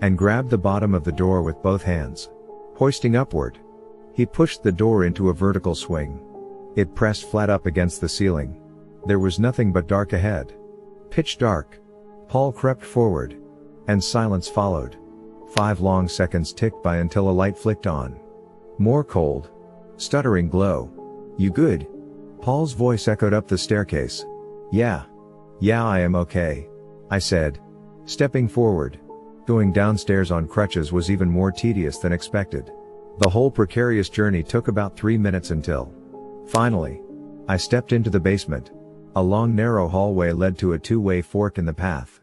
and grabbed the bottom of the door with both hands. Hoisting upward, he pushed the door into a vertical swing. It pressed flat up against the ceiling. There was nothing but dark ahead. Pitch dark. Paul crept forward, and silence followed. 5 long seconds ticked by until a light flicked on. More cold, stuttering glow. You good? Paul's voice echoed up the staircase. Yeah, I am okay, I said, stepping forward. Going downstairs on crutches was even more tedious than expected. The whole precarious journey took about 3 minutes until, finally, I stepped into the basement. A long narrow hallway led to a 2-way fork in the path.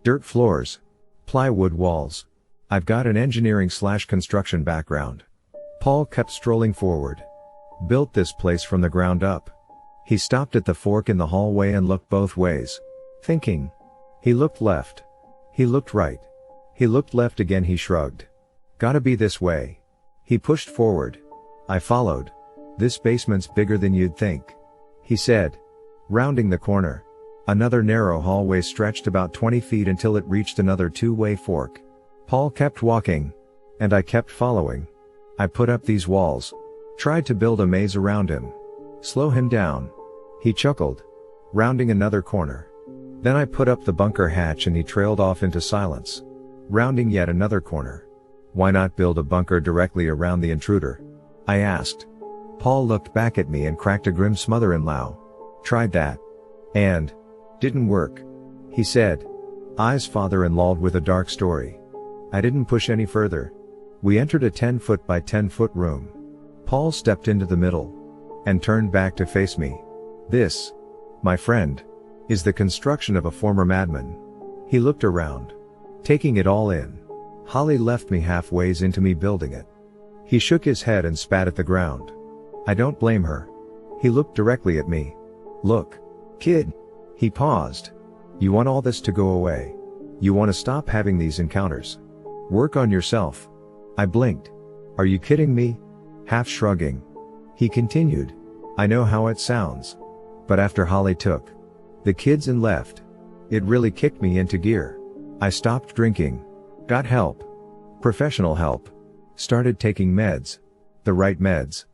Dirt floors. Plywood walls. I've got an engineering/construction background. Paul kept strolling forward. Built this place from the ground up. He stopped at the fork in the hallway and looked both ways. Thinking. He looked left. He looked right. He looked left again. He shrugged. Gotta be this way. He pushed forward. I followed. This basement's bigger than you'd think, he said. Rounding the corner, another narrow hallway stretched about 20 feet until it reached another 2-way fork. Paul kept walking, and I kept following. I put up these walls, tried to build a maze around him, slow him down. He chuckled, rounding another corner. Then I put up the bunker hatch and he trailed off into silence, rounding yet another corner. Why not build a bunker directly around the intruder? I asked. Paul looked back at me and cracked a grim smother-in-law. Tried that. And didn't work. He said. Eyes father-in-law with a dark story. I didn't push any further. We entered a 10-foot by 10-foot room. Paul stepped into the middle and turned back to face me. This, my friend, is the construction of a former madman. He looked around, taking it all in. Holly left me halfways into me building it. He shook his head and spat at the ground. I don't blame her. He looked directly at me. Look, kid. He paused. You want all this to go away. You want to stop having these encounters. Work on yourself. I blinked. Are you kidding me? Half shrugging. He continued. I know how it sounds. But after Holly took the kids and left, it really kicked me into gear. I stopped drinking. Got help. Professional help. Started taking meds. The right meds.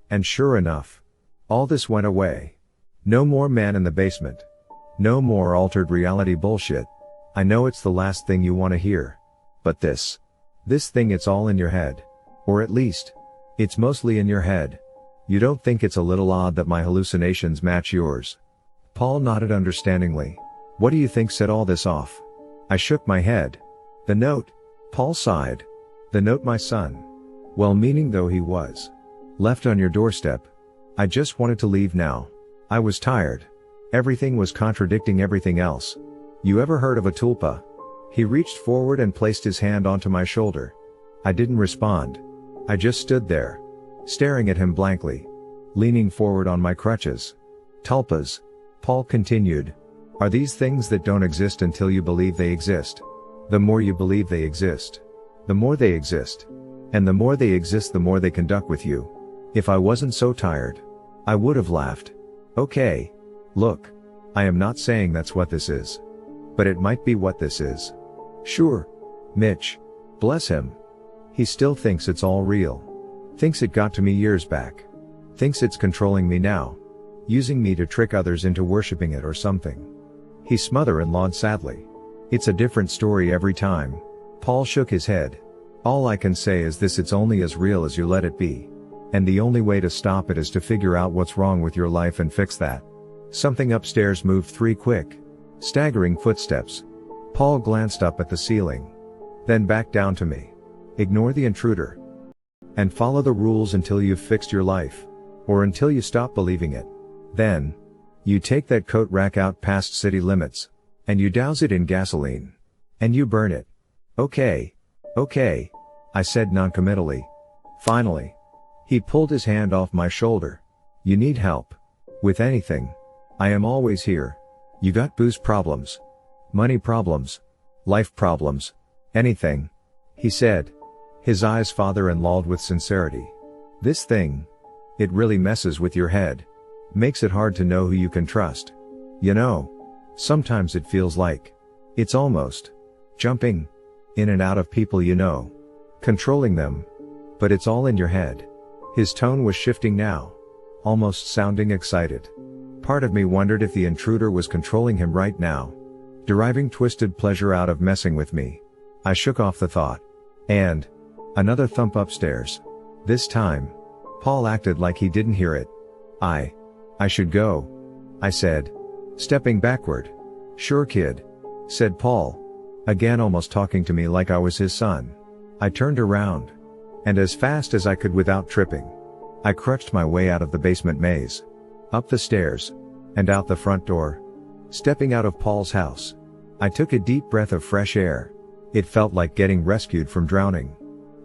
And sure enough, all this went away. No more man in the basement. No more altered reality bullshit. I know it's the last thing you want to hear. But this thing, it's all in your head. Or at least, it's mostly in your head. You don't think it's a little odd that my hallucinations match yours? Paul nodded understandingly. What do you think set all this off? I shook my head. The note. Paul sighed. The note, my son. Well-meaning though he was. Left on your doorstep. I just wanted to leave now. I was tired. Everything was contradicting everything else. You ever heard of a tulpa? He reached forward and placed his hand onto my shoulder. I didn't respond. I just stood there, staring at him blankly, leaning forward on my crutches. Tulpas, Paul continued, are these things that don't exist until you believe they exist. The more you believe they exist, the more they exist. And the more they exist, the more they conduct with you. If I wasn't so tired, I would have laughed. Okay. Look, I am not saying that's what this is. But it might be what this is. Sure. Mitch. Bless him. He still thinks it's all real. Thinks it got to me years back. Thinks it's controlling me now. Using me to trick others into worshipping it or something. He's smother-in-lawed sadly. It's a different story every time. Paul shook his head. All I can say is this: it's only as real as you let it be. And the only way to stop it is to figure out what's wrong with your life and fix that. Something upstairs moved 3 quick, staggering footsteps. Paul glanced up at the ceiling. Then back down to me. Ignore the intruder. And follow the rules until you've fixed your life. Or until you stop believing it. Then, you take that coat rack out past city limits. And you douse it in gasoline. And you burn it. Okay. Okay. I said noncommittally. Finally. He pulled his hand off my shoulder. You need help. With anything. I am always here. You got booze problems. Money problems. Life problems. Anything. He said. His eyes father-in-lawed with sincerity. This thing. It really messes with your head. Makes it hard to know who you can trust. You know. Sometimes it feels like. It's almost. Jumping. In and out of people you know. Controlling them. But it's all in your head. His tone was shifting now. Almost sounding excited. Part of me wondered if the intruder was controlling him right now. Deriving twisted pleasure out of messing with me. I shook off the thought. And another thump upstairs. This time, Paul acted like he didn't hear it. I should go, I said, stepping backward. Sure, kid, said Paul, again almost talking to me like I was his son. I turned around. And as fast as I could without tripping, I crutched my way out of the basement maze. Up the stairs. And out the front door. Stepping out of Paul's house. I took a deep breath of fresh air. It felt like getting rescued from drowning.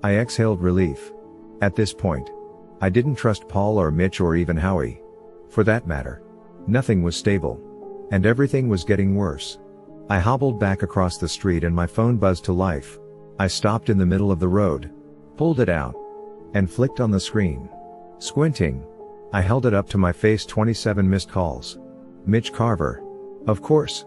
I exhaled relief. At this point, I didn't trust Paul or Mitch or even Howie. For that matter. Nothing was stable. And everything was getting worse. I hobbled back across the street and my phone buzzed to life. I stopped in the middle of the road. Pulled it out. And flicked on the screen. Squinting. I held it up to my face. 27 missed calls. Mitch Carver. Of course.